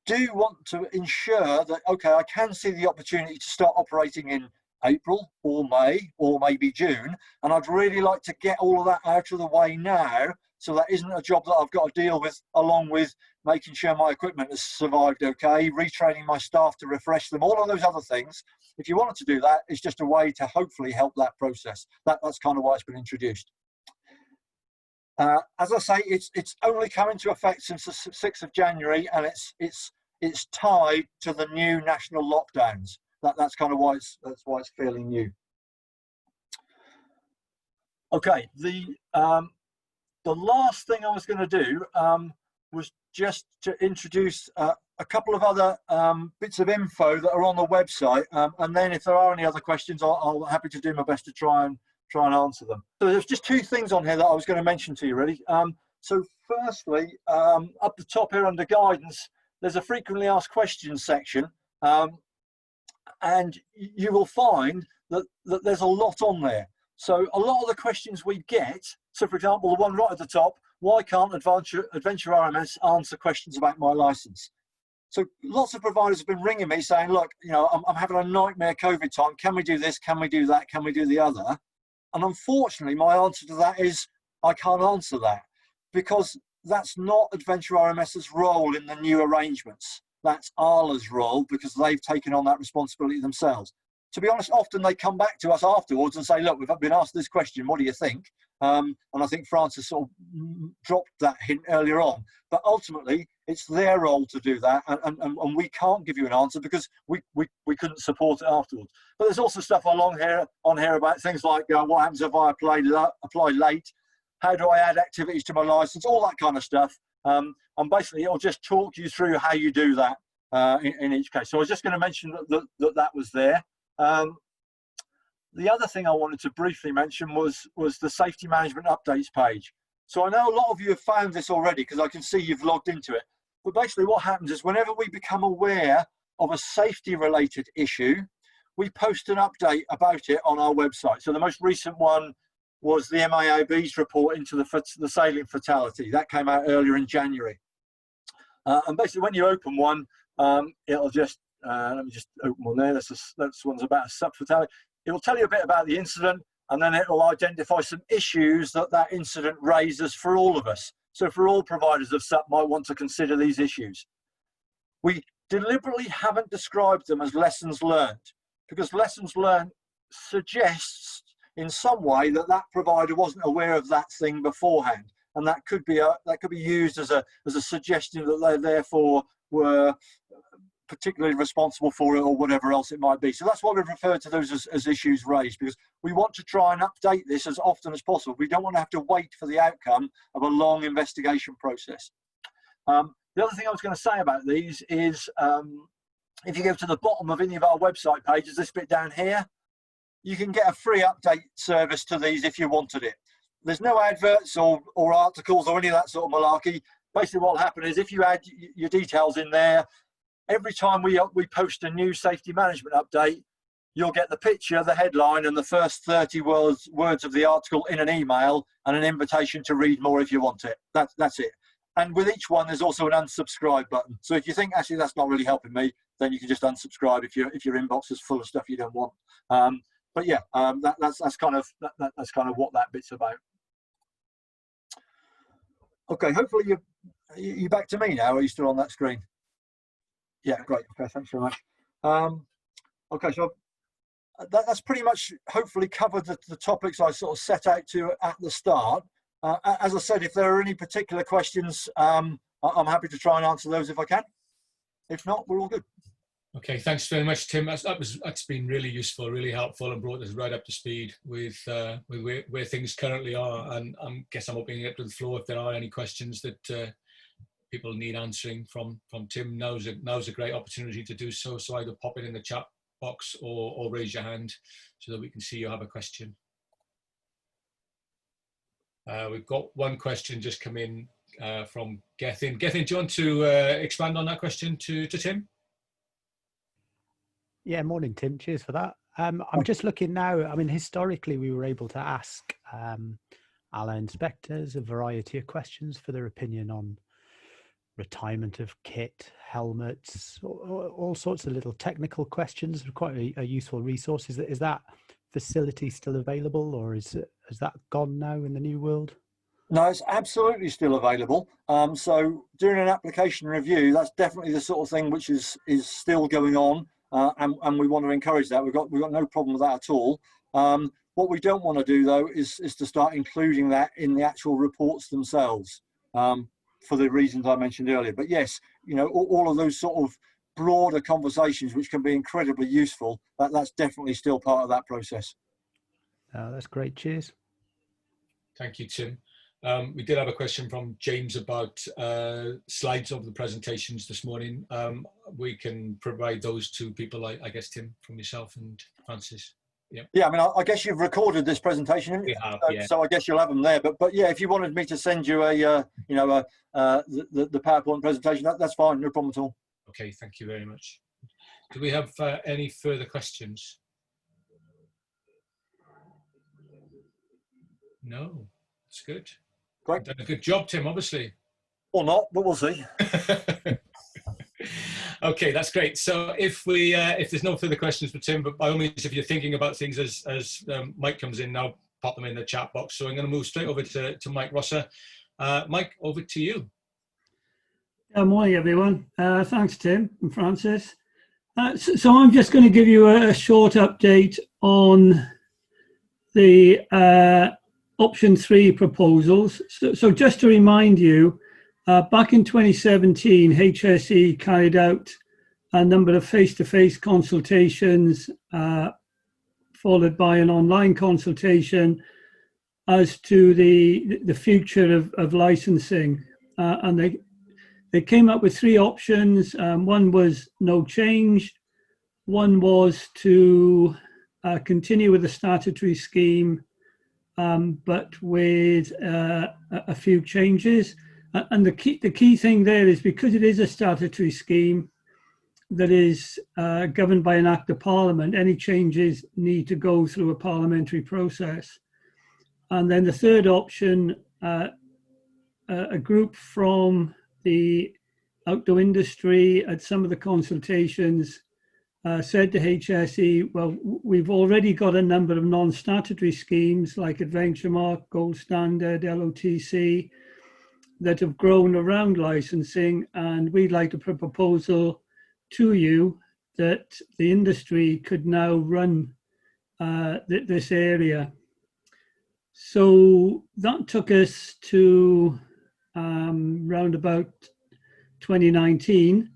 do want to ensure that, okay, I can see the opportunity to start operating in April or May or maybe June, and I'd really like to get all of that out of the way now, so that isn't a job that I've got to deal with, along with making sure my equipment has survived okay, retraining my staff to refresh them, all of those other things. If you wanted to do that, it's just a way to hopefully help that process. That's kind of why it's been introduced. As I say, it's only come into effect since the 6th of January, and it's tied to the new national lockdowns. That's kind of why it's fairly new. Okay, the last thing I was going to do was just to introduce a couple of other bits of info that are on the website, and then if there are any other questions, I'll happy to do my best to try and answer them. So there's just 2 things on here that I was going to mention to you, really. So firstly, up the top here under guidance, there's a frequently asked questions section, and you will find that there's a lot on there. So a lot of the questions we get, so for example, the one right at the top, why can't Adventure RMS answer questions about my license? So lots of providers have been ringing me saying, look, you know, I'm having a nightmare COVID time. Can we do this? Can we do that? Can we do the other? And unfortunately, my answer to that is I can't answer that, because that's not Adventure RMS's role in the new arrangements. That's AALA's role, because they've taken on that responsibility themselves. To be honest, often they come back to us afterwards and say, look, we've been asked this question, what do you think? And I think Francis sort of dropped that hint earlier on. But ultimately, it's their role to do that, and we can't give you an answer because we couldn't support it afterwards. But there's also stuff on here about things like what happens if I apply late? How do I add activities to my license? All that kind of stuff. And basically, it'll just talk you through how you do that. in each case. So I was just going to mention that was there. The other thing I wanted to briefly mention was the safety management updates page. So I know a lot of you have found this already because I can see you've logged into it. But basically what happens is whenever we become aware of a safety related issue, we post an update about it on our website. So the most recent one was the MIAB's report into the sailing fatality. That came out earlier in January. And basically when you open one, it'll just, let me just open one there. This one's about a sub fatality. It will tell you a bit about the incident, and then it will identify some issues that incident raises for all of us. So for all providers of SUP might want to consider these issues. We deliberately haven't described them as lessons learned, because lessons learned suggests in some way that provider wasn't aware of that thing beforehand, and that could be used as a suggestion that they therefore were particularly responsible for it or whatever else it might be. So that's why we've referred to those as issues raised, because we want to try and update this as often as possible. We don't want to have to wait for the outcome of a long investigation process. The other thing I was going to say about these is if you go to the bottom of any of our website pages, this bit down here, you can get a free update service to these if you wanted it. There's no adverts or articles or any of that sort of malarkey. Basically what will happen is if you add your details in there, every time we post a new safety management update, you'll get the picture, the headline, and the first 30 words of the article in an email and an invitation to read more if you want it. That's it. And with each one, there's also an unsubscribe button. So if you think, actually, that's not really helping me, then you can just unsubscribe if your inbox is full of stuff you don't want. But yeah, that's kind of what that bit's about. Okay, hopefully you're back to me now. Are you still on that screen? Yeah, great. Okay, thanks very much. Okay, so that's pretty much hopefully covered the topics I sort of set out to at the start. As I said, if there are any particular questions, I'm happy to try and answer those if I can. If not, we're all good. Okay, thanks very much, Tim. That's been really useful, really helpful, and brought us right up to speed with where things currently are. And I guess I'm opening it up to the floor if there are any questions that people need answering from Tim. Now's a great opportunity to do so. So either pop it in the chat box or raise your hand so that we can see you have a question. We've got one question just come in from Gethin. Gethin, do you want to expand on that question to Tim? Yeah, morning, Tim. Cheers for that. I'm just looking now. I mean, historically, we were able to ask AALA inspectors a variety of questions for their opinion on retirement of kit, helmets, all sorts of little technical questions. Quite a useful resource. Is that facility still available, or has that gone now in the new world? No, it's absolutely still available. So during an application review, that's definitely the sort of thing which is still going on, and we want to encourage that. We've got no problem with that at all. What we don't want to do though is to start including that in the actual reports themselves. For the reasons I mentioned earlier. But yes, you know, all of those sort of broader conversations which can be incredibly useful, that's definitely still part of that process. That's great. Cheers. Thank you, Tim. We did have a question from James about slides of the presentations this morning. We can provide those to people, I guess, Tim, from yourself and Francis. Yep. Yeah, I mean, I guess you've recorded this presentation, we have, yeah. So I guess you'll have them there. But yeah, if you wanted me to send you the PowerPoint presentation, that's fine, no problem at all. Okay, thank you very much. Do we have any further questions? No, that's good. Great. Done a good job, Tim, obviously. Or not, but we'll see. Okay, that's great. So if there's no further questions for Tim, but by all means, if you're thinking about things as Mike comes in now, pop them in the chat box. So I'm going to move straight over to Mike Rosser. Mike, over to you. Good morning, everyone. Thanks, Tim and Francis. So I'm just going to give you a short update on the option 3 proposals. So just to remind you, back in 2017, HSE carried out a number of face-to-face consultations, followed by an online consultation as to the future of licensing. And They came up with three options. One was no change. One was to continue with the statutory scheme, but with a few changes. And the key thing there is, because it is a statutory scheme that is governed by an Act of Parliament, any changes need to go through a parliamentary process. And then the third option, a group from the outdoor industry at some of the consultations said to HSE, well, we've already got a number of non-statutory schemes like Adventure Mark, Gold Standard, LOTC, that have grown around licensing, and we'd like to put a proposal to you that the industry could now run this area. So that took us to round about 2019.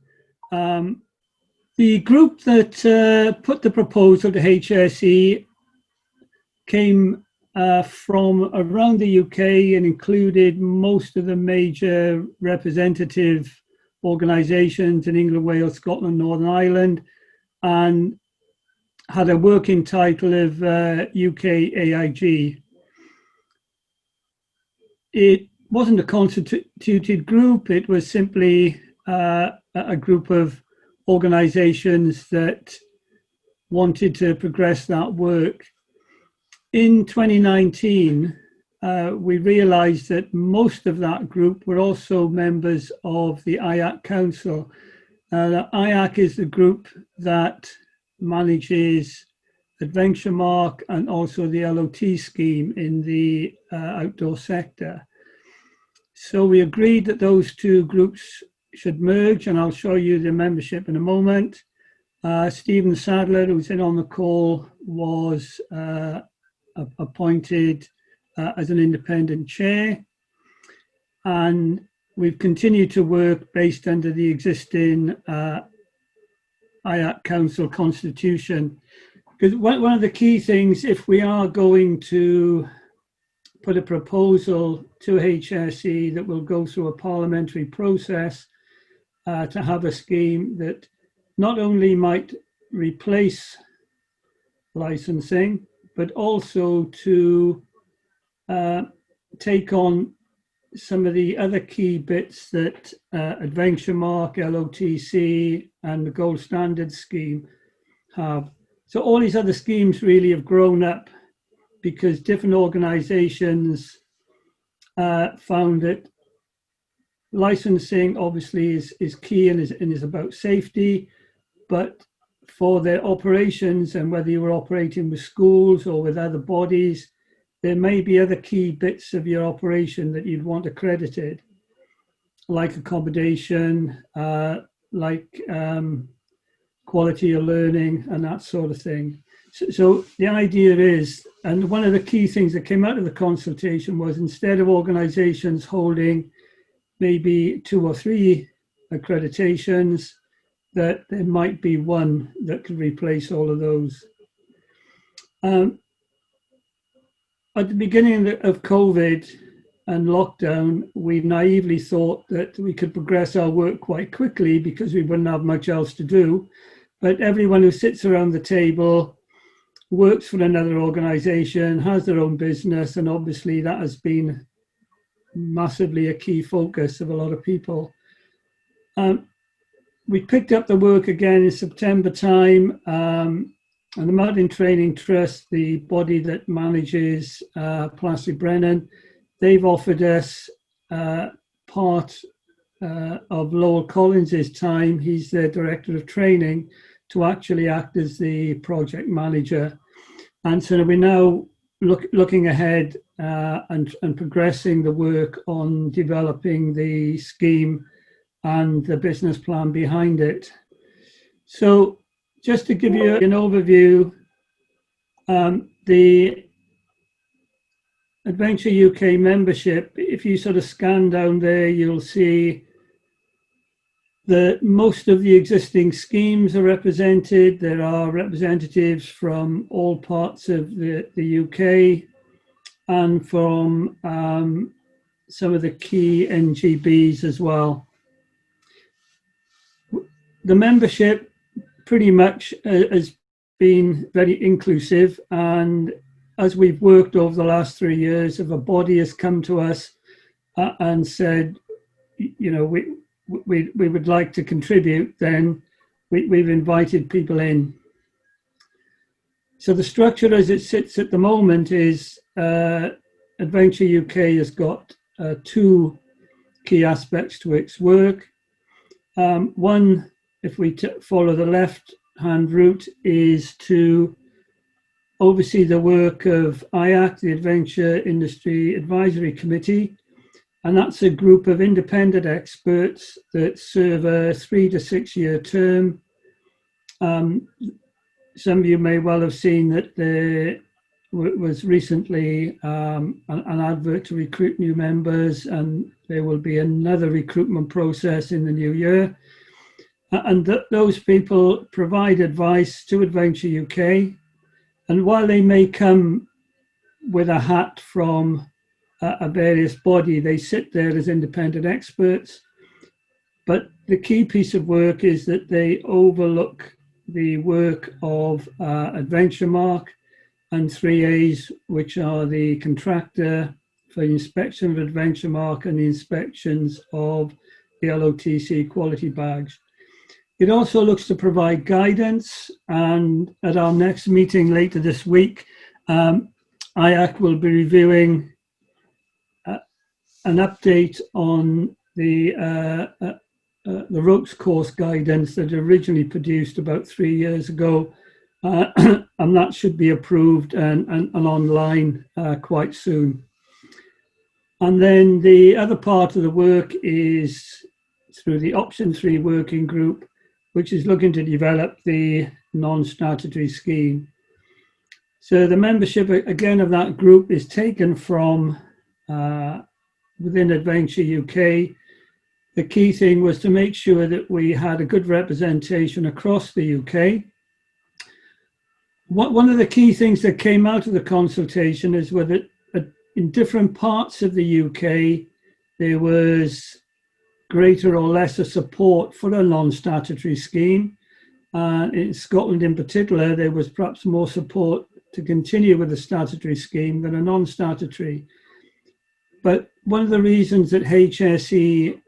The group that put the proposal to HSE came from around the UK and included most of the major representative organisations in England, Wales, Scotland, Northern Ireland, and had a working title of UK AIG. It wasn't a constituted group, it was simply a group of organisations that wanted to progress that work. In 2019, we realised that most of that group were also members of the IAC Council. The IAC is the group that manages Adventure Mark and also the LOT scheme in the outdoor sector. So we agreed that those two groups should merge, and I'll show you the membership in a moment. Stephen Sadler, who's in on the call, was appointed as an independent chair, and we've continued to work based under the existing IAC Council constitution. Because one of the key things, if we are going to put a proposal to HSE that will go through a parliamentary process to have a scheme that not only might replace licensing, but also to take on some of the other key bits that Adventure Mark, LOTC, and the Gold Standard scheme have. So all these other schemes really have grown up because different organisations found that licensing obviously is key and is about safety, but for their operations, and whether you were operating with schools or with other bodies, there may be other key bits of your operation that you'd want accredited, like accommodation, like quality of learning and that sort of thing. So the idea is, and one of the key things that came out of the consultation was, instead of organisations holding maybe 2 or 3 accreditations, that there might be one that could replace all of those. At the beginning of COVID and lockdown, we naively thought that we could progress our work quite quickly because we wouldn't have much else to do. But everyone who sits around the table works for another organisation, has their own business, and obviously that has been massively a key focus of a lot of people. We picked up the work again in September time, and the Mountain Training Trust, the body that manages Plastic Brennan, they've offered us part of Lowell Collins's time. He's the Director of Training, to actually act as the project manager. And so we're now looking ahead and progressing the work on developing the scheme and the business plan behind it. So just to give you an overview, the Adventure UK membership, if you sort of scan down there, you'll see that most of the existing schemes are represented. There are representatives from all parts of the UK and from some of the key NGBs as well. the membership pretty much has been very inclusive, and as we've worked over the last 3 years, if a body has come to us and said, you know, we would like to contribute, then we've invited people in. So the structure as it sits at the moment is Adventure UK has got 2 key aspects to its work. One, if we follow the left-hand route, is to oversee the work of IAC, the Adventure Industry Advisory Committee, and that's a group of independent experts that serve a 3 to 6 year term. Some of you may well have seen that there was recently an advert to recruit new members, and there will be another recruitment process in the new year. And those people provide advice to Adventure UK. And while they may come with a hat from a various body, they sit there as independent experts. But the key piece of work is that they overlook the work of Adventure Mark and 3As, which are the contractor for the inspection of Adventure Mark and the inspections of the LOTC quality badge. It also looks to provide guidance, and at our next meeting later this week, IAC will be reviewing an update on the ropes course guidance that originally produced about 3 years ago, and that should be approved and online quite soon. And then the other part of the work is through the Option 3 working group, which is looking to develop the non-statutory scheme. So the membership, again, of that group is taken from within Adventure UK. The key thing was to make sure that we had a good representation across the UK. One of the key things that came out of the consultation is whether in different parts of the UK, there was greater or lesser support for a non-statutory scheme. In Scotland in particular, there was perhaps more support to continue with the statutory scheme than a non-statutory. But one of the reasons that HSE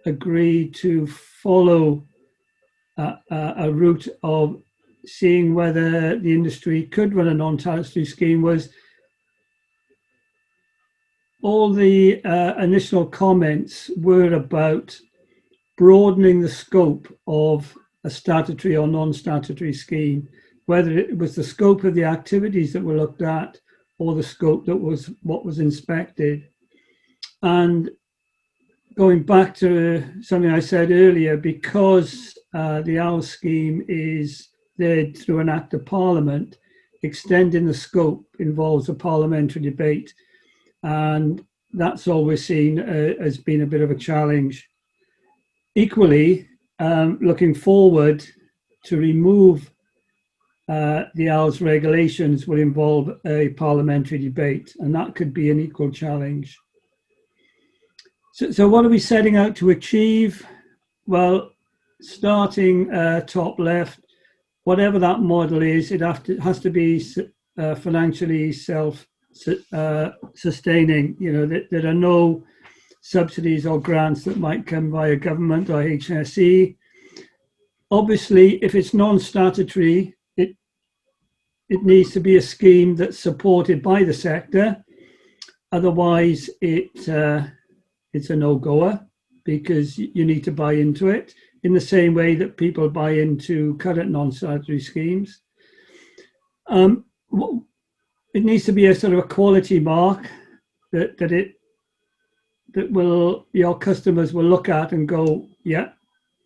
agreed to follow a route of seeing whether the industry could run a non-statutory scheme was all the initial comments were about broadening the scope of a statutory or non-statutory scheme, whether it was the scope of the activities that were looked at or the scope that was what was inspected. And going back to something I said earlier, because the OWL scheme is there through an Act of Parliament, extending the scope involves a parliamentary debate. And that's always seen as being a bit of a challenge. Equally, looking forward, to remove the OWL's regulations will involve a parliamentary debate, and that could be an equal challenge. So what are we setting out to achieve? Well, starting top left, whatever that model is, it has to be financially self-sustaining. You know, there are no subsidies or grants that might come via government or HSE. Obviously, if it's non-statutory, it needs to be a scheme that's supported by the sector. Otherwise, it's a no-goer, because you need to buy into it in the same way that people buy into current non-statutory schemes. It needs to be a sort of a quality mark that your customers will look at and go, yeah,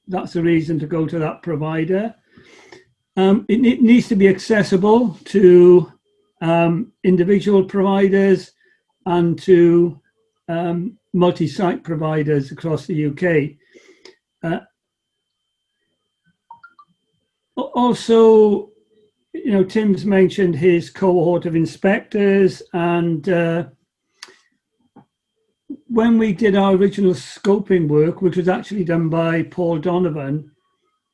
that's a reason to go to that provider. It needs to be accessible to individual providers and to multi-site providers across the UK. Also, you know, Tim's mentioned his cohort of inspectors, and when we did our original scoping work, which was actually done by Paul Donovan,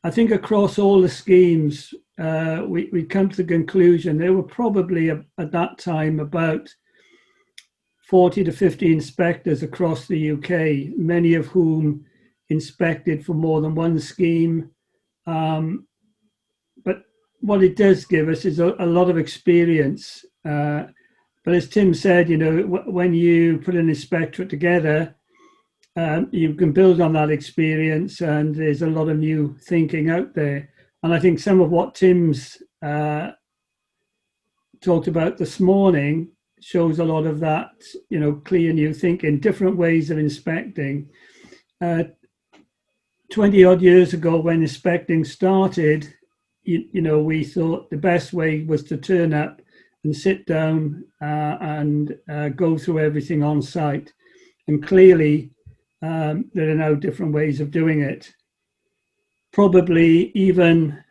I think across all the schemes, we come to the conclusion there were probably at that time about 40 to 50 inspectors across the UK, many of whom inspected for more than one scheme. But what it does give us is a lot of experience. But as Tim said, you know, when you put an inspectorate together, you can build on that experience, and there's a lot of new thinking out there. And I think some of what Tim's talked about this morning shows a lot of that, you know, clear new thinking, different ways of inspecting. 20 odd years ago when inspecting started, you know, we thought the best way was to turn up and sit down and go through everything on site. And clearly, there are now different ways of doing it. Probably even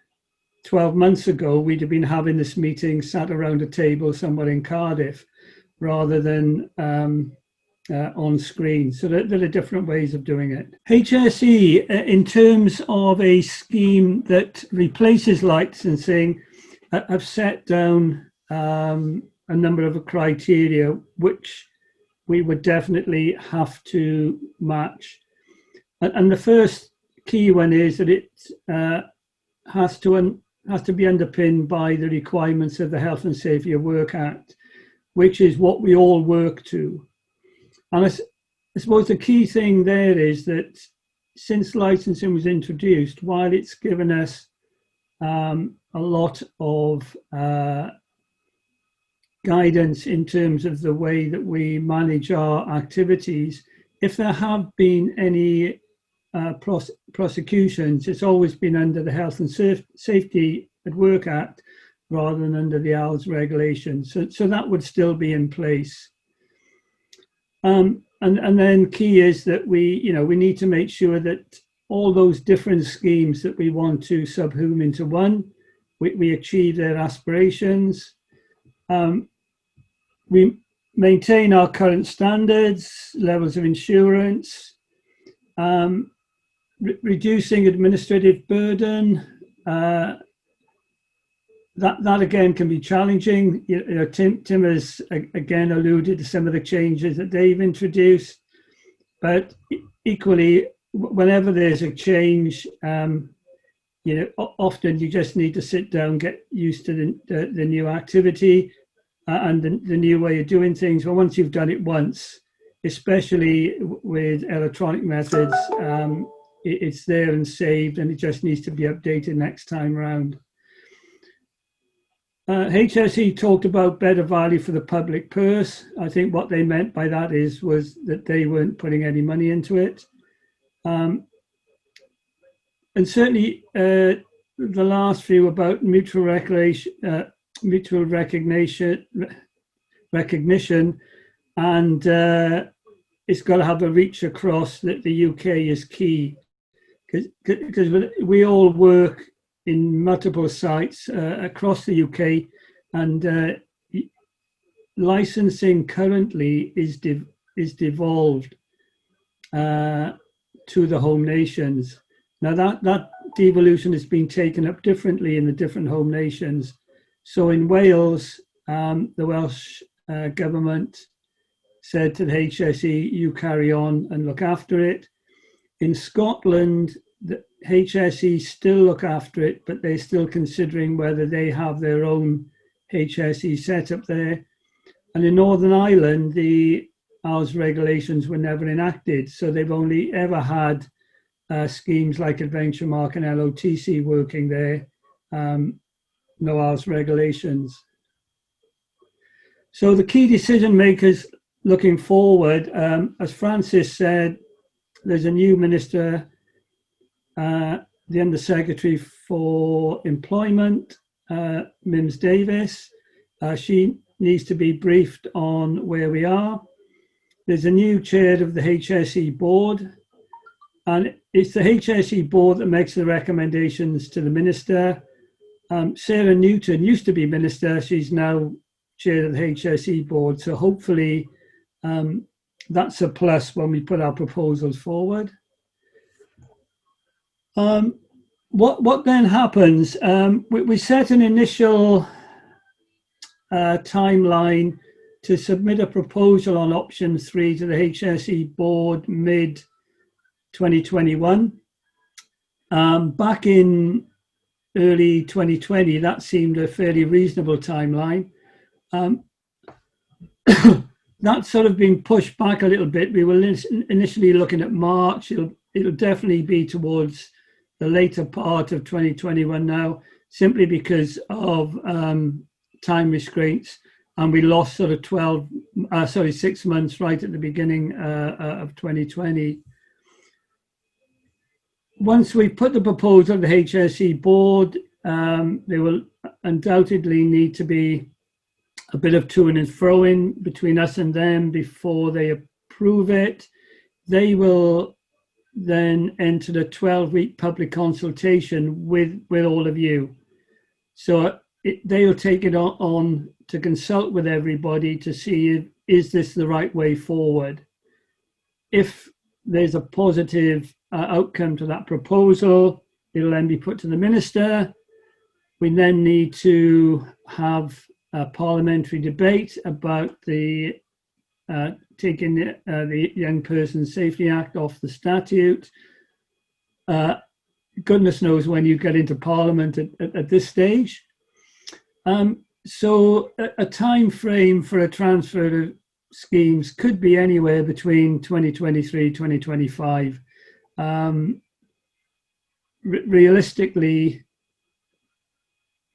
12 months ago, we'd have been having this meeting sat around a table somewhere in Cardiff rather than on screen. So there are different ways of doing it. HSE, in terms of a scheme that replaces licensing, have set down a number of criteria which we would definitely have to match. And the first key one is that it has to be underpinned by the requirements of the Health and Safety at Work Act, which is what we all work to. And I suppose the key thing there is that since licensing was introduced, while it's given us a lot of guidance in terms of the way that we manage our activities, if there have been any prosecutions, it's always been under the Health and Safety at Work Act rather than under the AALA's regulations. So that would still be in place. And then key is that we need to make sure that all those different schemes that we want to subsume into one, we achieve their aspirations. We maintain our current standards, levels of insurance, reducing administrative burden. That again can be challenging. You know, Tim has again alluded to some of the changes that they've introduced, but equally, whenever there's a change, you know, often you just need to sit down, get used to the new activity and the new way of doing things. But once you've done it once, especially with electronic methods, it's there and saved, and it just needs to be updated next time round. HSE talked about better value for the public purse. I think what they meant by that was that they weren't putting any money into it. And certainly the last few about mutual recognition, and it's got to have a reach across that the UK is key, because we all work in multiple sites across the UK, and licensing currently is devolved to the home nations. Now that devolution has been taken up differently in the different home nations. So in Wales, the Welsh government said to the HSE, you carry on and look after it. In Scotland, the HSE still look after it, but they're still considering whether they have their own HSE set up there. And in Northern Ireland, the AALA's regulations were never enacted, so they've only ever had schemes like Adventure Mark and LOTC working there, no AALA's regulations. So the key decision makers looking forward, as Francis said, there's a new minister, the Undersecretary for Employment, Mims Davis. She needs to be briefed on where we are. There's a new chair of the HSE board, and it's the HSE board that makes the recommendations to the minister. Sarah Newton used to be minister. She's now chair of the HSE board. So hopefully that's a plus when we put our proposals forward. What then happens? We set an initial timeline to submit a proposal on option 3 to the HSE board mid 2021. Back in early 2020, that seemed a fairly reasonable timeline. That's sort of been pushed back a little bit. We were initially looking at March. It'll definitely be towards the later part of 2021 now, simply because of time restraints, and we lost sort of 6 months right at the beginning of 2020. Once we put the proposal to the HSE board, there will undoubtedly need to be a bit of to and fro in between us and them before they approve it. They will then enter the 12-week public consultation with all of you. So they'll take it on to consult with everybody to see is this the right way forward. If there's a positive outcome to that proposal, it'll then be put to the minister. We then need to have a parliamentary debate about the taking the Young Persons Safety Act off the statute. Goodness knows when you get into Parliament at this stage. So a time frame for a transfer of schemes could be anywhere between 2023, 2025. Realistically,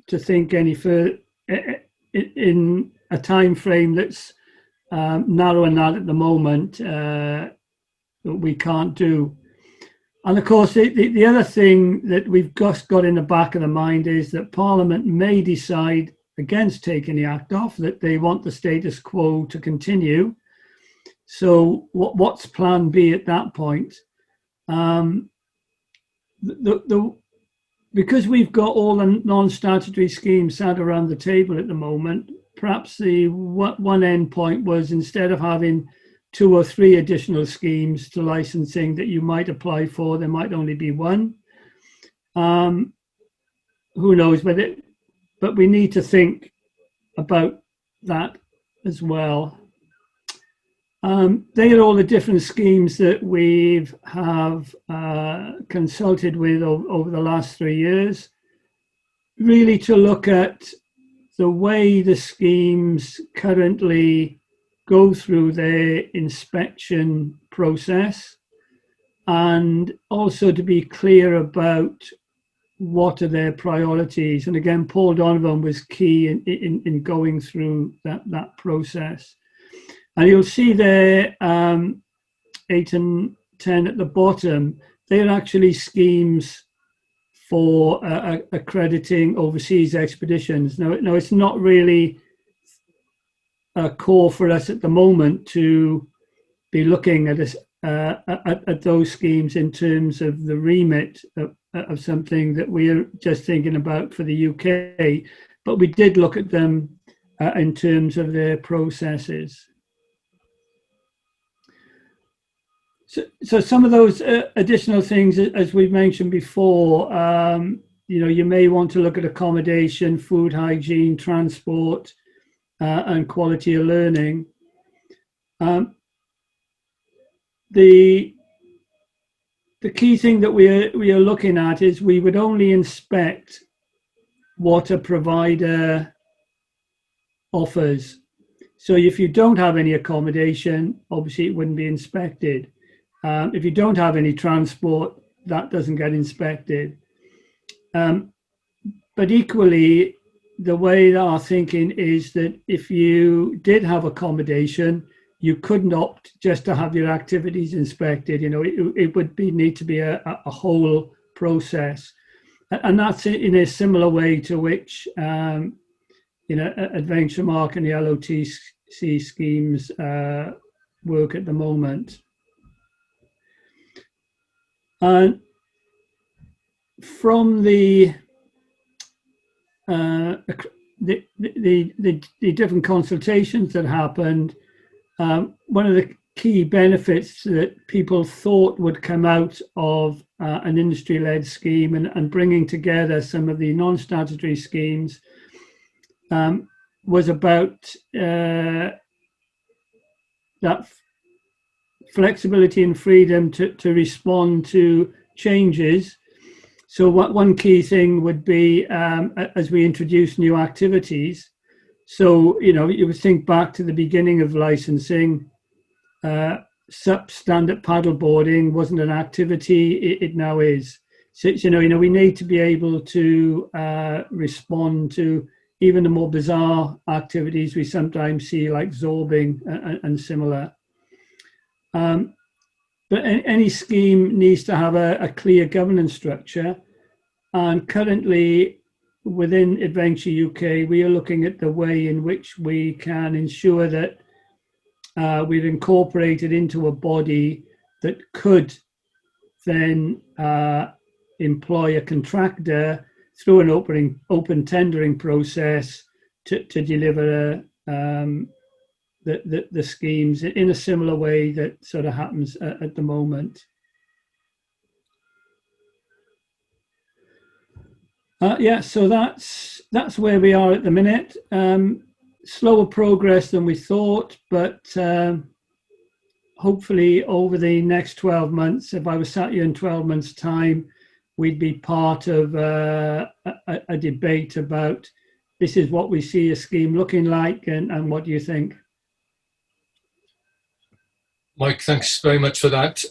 to think any further in a time frame that's narrower than that at the moment, we can't do. And of course, the other thing that we've just got in the back of the mind is that Parliament may decide against taking the Act off, that they want the status quo to continue. So what's plan B at that point? Because we've got all the non-statutory schemes sat around the table at the moment, perhaps the one end point was, instead of having 2 or 3 additional schemes to licensing that you might apply for, there might only be one. Who knows? But we need to think about that as well. They are all the different schemes that we have consulted with over the last 3 years, really to look at the way the schemes currently go through their inspection process, and also to be clear about what are their priorities. And again, Paul Donovan was key in going through that process. And you'll see there 8 and 10 at the bottom, they're actually schemes for accrediting overseas expeditions. Now, it's not really a core for us at the moment to be looking at those schemes in terms of the remit of something that we're just thinking about for the UK, but we did look at them in terms of their processes. So some of those additional things, as we've mentioned before, you may want to look at accommodation, food hygiene, transport, and quality of learning. The key thing that we are looking at is we would only inspect what a provider offers. So if you don't have any accommodation, obviously it wouldn't be inspected. If you don't have any transport, that doesn't get inspected. But equally, the way that our thinking is that if you did have accommodation, you couldn't opt just to have your activities inspected. It would need to be a whole process. And that's in a similar way to which, Adventure Mark and the LOTC schemes work at the moment. And from the different consultations that happened, one of the key benefits that people thought would come out of an industry-led scheme and bringing together some of the non-statutory schemes was about that flexibility and freedom to respond to changes. So one key thing would be as we introduce new activities. So, you would think back to the beginning of licensing, stand-up paddleboarding wasn't an activity, it now is. So, we need to be able to respond to even the more bizarre activities we sometimes see, like zorbing and similar. But any scheme needs to have a clear governance structure. And currently, within Adventure UK, we are looking at the way in which we can ensure that we've incorporated into a body that could then employ a contractor through an open tendering process to deliver the schemes in a similar way that sort of happens at the moment. So that's where we are at the minute. Slower progress than we thought, but hopefully over the next 12 months, if I was sat here in 12 months' time, we'd be part of a debate about this is what we see a scheme looking like, and what do you think? Mike, thanks very much for that.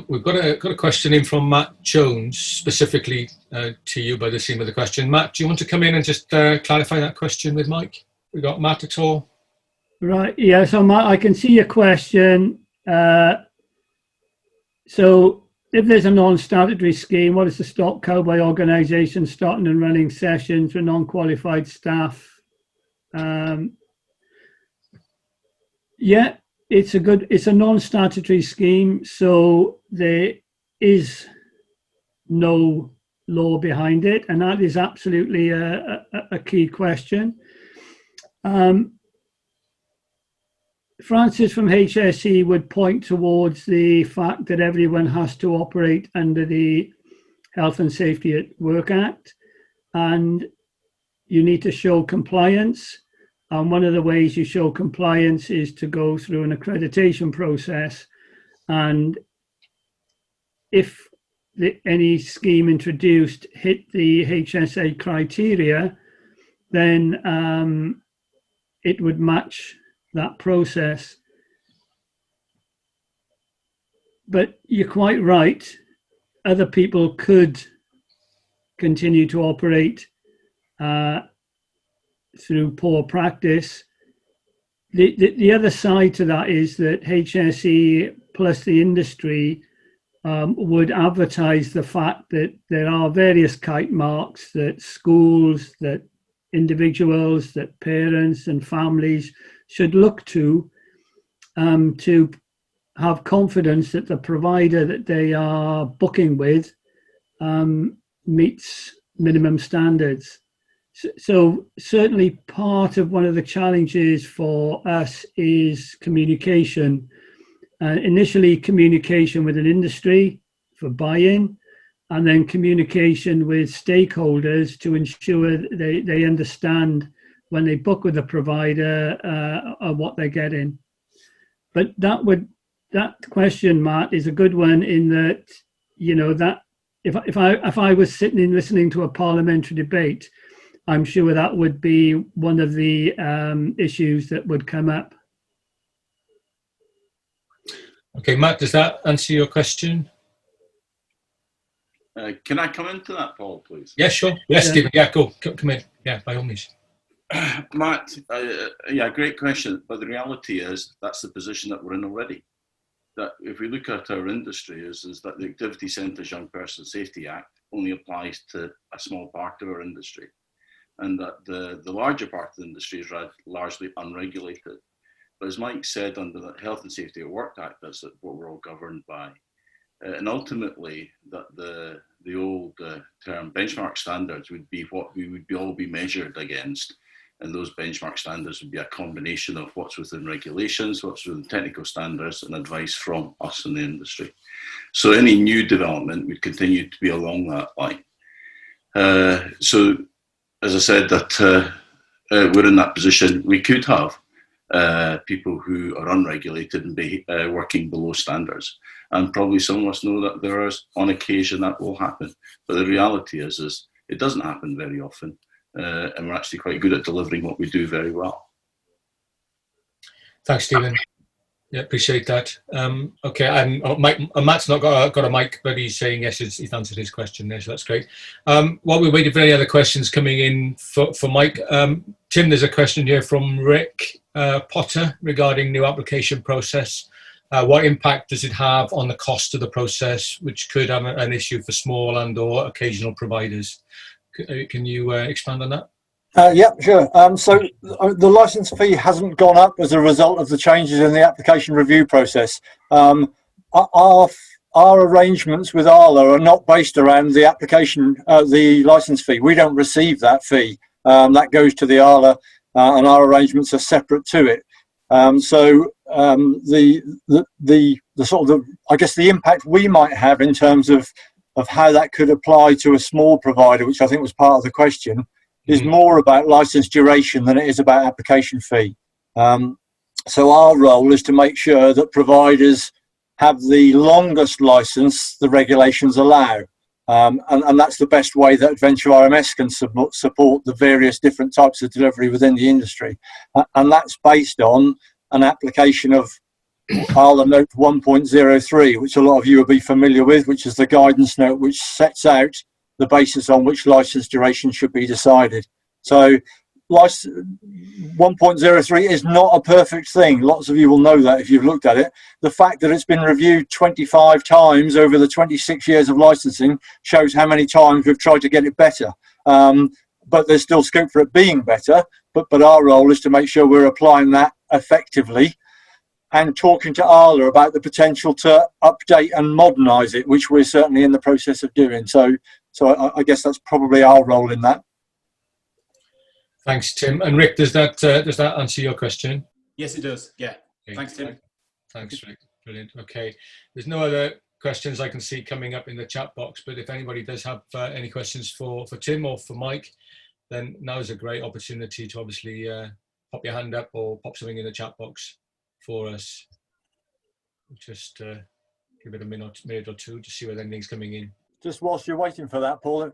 We've got a question in from Matt Jones, specifically to you by the theme of the question. Matt, do you want to come in and just clarify that question with Mike? We got Matt at all? Right, yeah, so Matt, I can see your question. So if there's a non-statutory scheme, what is to stop cowboy organisations starting and running sessions with non-qualified staff? Yeah, it's a non-statutory scheme, so there is no law behind it, and that is absolutely a key question. Francis from HSE would point towards the fact that everyone has to operate under the Health and Safety at Work Act, and you need to show compliance. And one of the ways you show compliance is to go through an accreditation process. And if any scheme introduced hit the HSA criteria, then it would match that process. But you're quite right, other people could continue to operate through poor practice. The other side to that is that HSE plus the industry would advertise the fact that there are various kite marks that schools, that individuals, that parents and families should look to have confidence that the provider that they are booking with meets minimum standards. So certainly part of one of the challenges for us is communication. Initially communication with an industry for buy-in, and then communication with stakeholders to ensure they understand when they book with a provider what they're getting. But that question, Matt, is a good one in that, that if I was sitting and listening to a parliamentary debate, I'm sure that would be one of the issues that would come up. Okay, Matt, does that answer your question? Can I come into that, Paul, please? Yeah, sure. Yes, yeah. Stephen. Yeah, go. Come in. Yeah, by all means. Matt, yeah, great question. But the reality is that's the position that we're in already. That if we look at our industry is that the Activity Centres Young Person Safety Act only applies to a small part of our industry, and that the larger part of the industry is largely unregulated. But as Mike said, under the Health and Safety at Work Act, that's what we're all governed by. And ultimately, that the old term benchmark standards would be what we would all be measured against And those benchmark standards would be a combination of what's within regulations, what's within technical standards, and advice from us in the industry. So any new development would continue to be along that line. So as I said, that we're in that position. We could have people who are unregulated and be working below standards. And probably some of us know that there is, on occasion, that will happen. But the reality is it doesn't happen very often. And we're actually quite good at delivering what we do very well. Thanks, Stephen. Yeah, appreciate that. Okay, and Matt's not got a mic, but he's saying yes, he's answered his question there, so that's great. While we waited for any other questions coming in for Mike, Tim, there's a question here from Rick Potter regarding new application process. What impact does it have on the cost of the process, which could have an issue for small and or occasional providers? Can you expand on that? Yeah, sure. So the license fee hasn't gone up as a result of the changes in the application review process. Our arrangements with AALA are not based around the application, the license fee. We don't receive that fee. That goes to the AALA, and our arrangements are separate to it. So the sort of I guess the impact we might have in terms of how that could apply to a small provider, which I think was part of the question, is more about license duration than it is about application fee. So our role is to make sure that providers have the longest license the regulations allow. And that's the best way that Adventure RMS can support the various different types of delivery within the industry. And that's based on an application of AALA Note 1.03, which a lot of you will be familiar with, which is the guidance note which sets out the basis on which license duration should be decided. So 1.03 is not a perfect thing. Lots of you will know that if you've looked at it. The fact that it's been reviewed 25 times over the 26 years of licensing shows how many times we've tried to get it better. But there's still scope for it being better. But our role is to make sure we're applying that effectively and talking to AALA about the potential to update and modernise it, which we're certainly in the process of doing. So I guess that's probably our role in that. Thanks, Tim. And Rick, does that answer your question? Yes, it does. Yeah. Okay. Thanks, Tim. Thanks, Rick. Brilliant. Okay. There's no other questions I can see coming up in the chat box, but if anybody does have any questions for Tim or for Mike, then now is a great opportunity to obviously pop your hand up or pop something in the chat box for us. Just give it a minute or two to see whether anything's coming in. Just whilst you're waiting for that, Paul,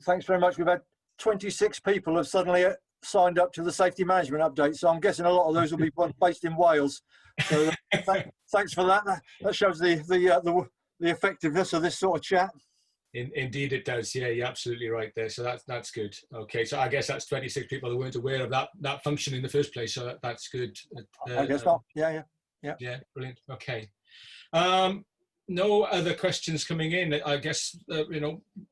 thanks very much. We've had 26 people have suddenly signed up to the safety management update, so I'm guessing a lot of those will be based in Wales. So thanks for that. That shows the effectiveness of this sort of chat. Indeed it does. Yeah, you're absolutely right there. So that's good. Okay, so I guess that's 26 people who weren't aware of that function in the first place. So that's good. I guess not. Yeah. Yeah, brilliant. Okay. No other questions coming in. I guess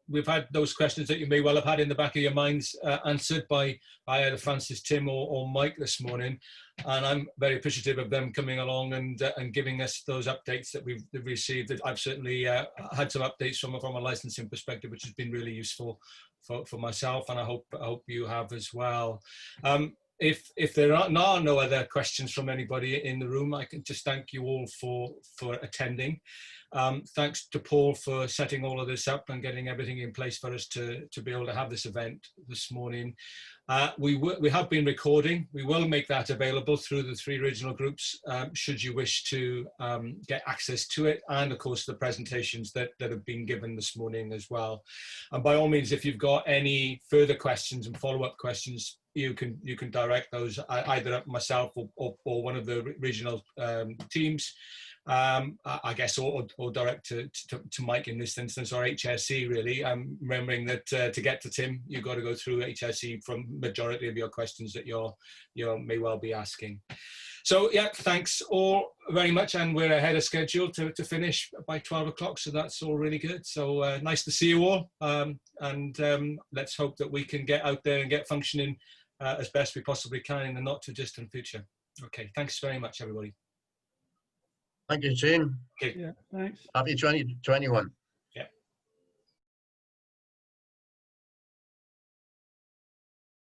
we've had those questions that you may well have had in the back of your minds answered by either Francis, Tim, or Mike this morning, and I'm very appreciative of them coming along and giving us those updates that we've received. I've certainly had some updates from a licensing perspective, which has been really useful for myself, and I hope you have as well. If there are no other questions from anybody in the room, I can just thank you all for attending. Thanks to Paul for setting all of this up and getting everything in place for us to be able to have this event this morning. We have been recording. We will make that available through the 3 regional groups should you wish to get access to it, and of course the presentations that have been given this morning as well. And by all means, if you've got any further questions and follow-up questions, you can direct those either at myself or one of the regional teams, I guess, or direct to Mike in this instance, or HSE really. I'm remembering that to get to Tim, you've got to go through HSE from majority of your questions that you may well be asking. So yeah, thanks all very much, and we're ahead of schedule to finish by 12 o'clock, so that's all really good. So nice to see you all, and let's hope that we can get out there and get functioning as best we possibly can in the not too distant future. Okay, thanks very much, everybody. Thank you, Gene. Okay. Yeah, thanks. Happy 2021.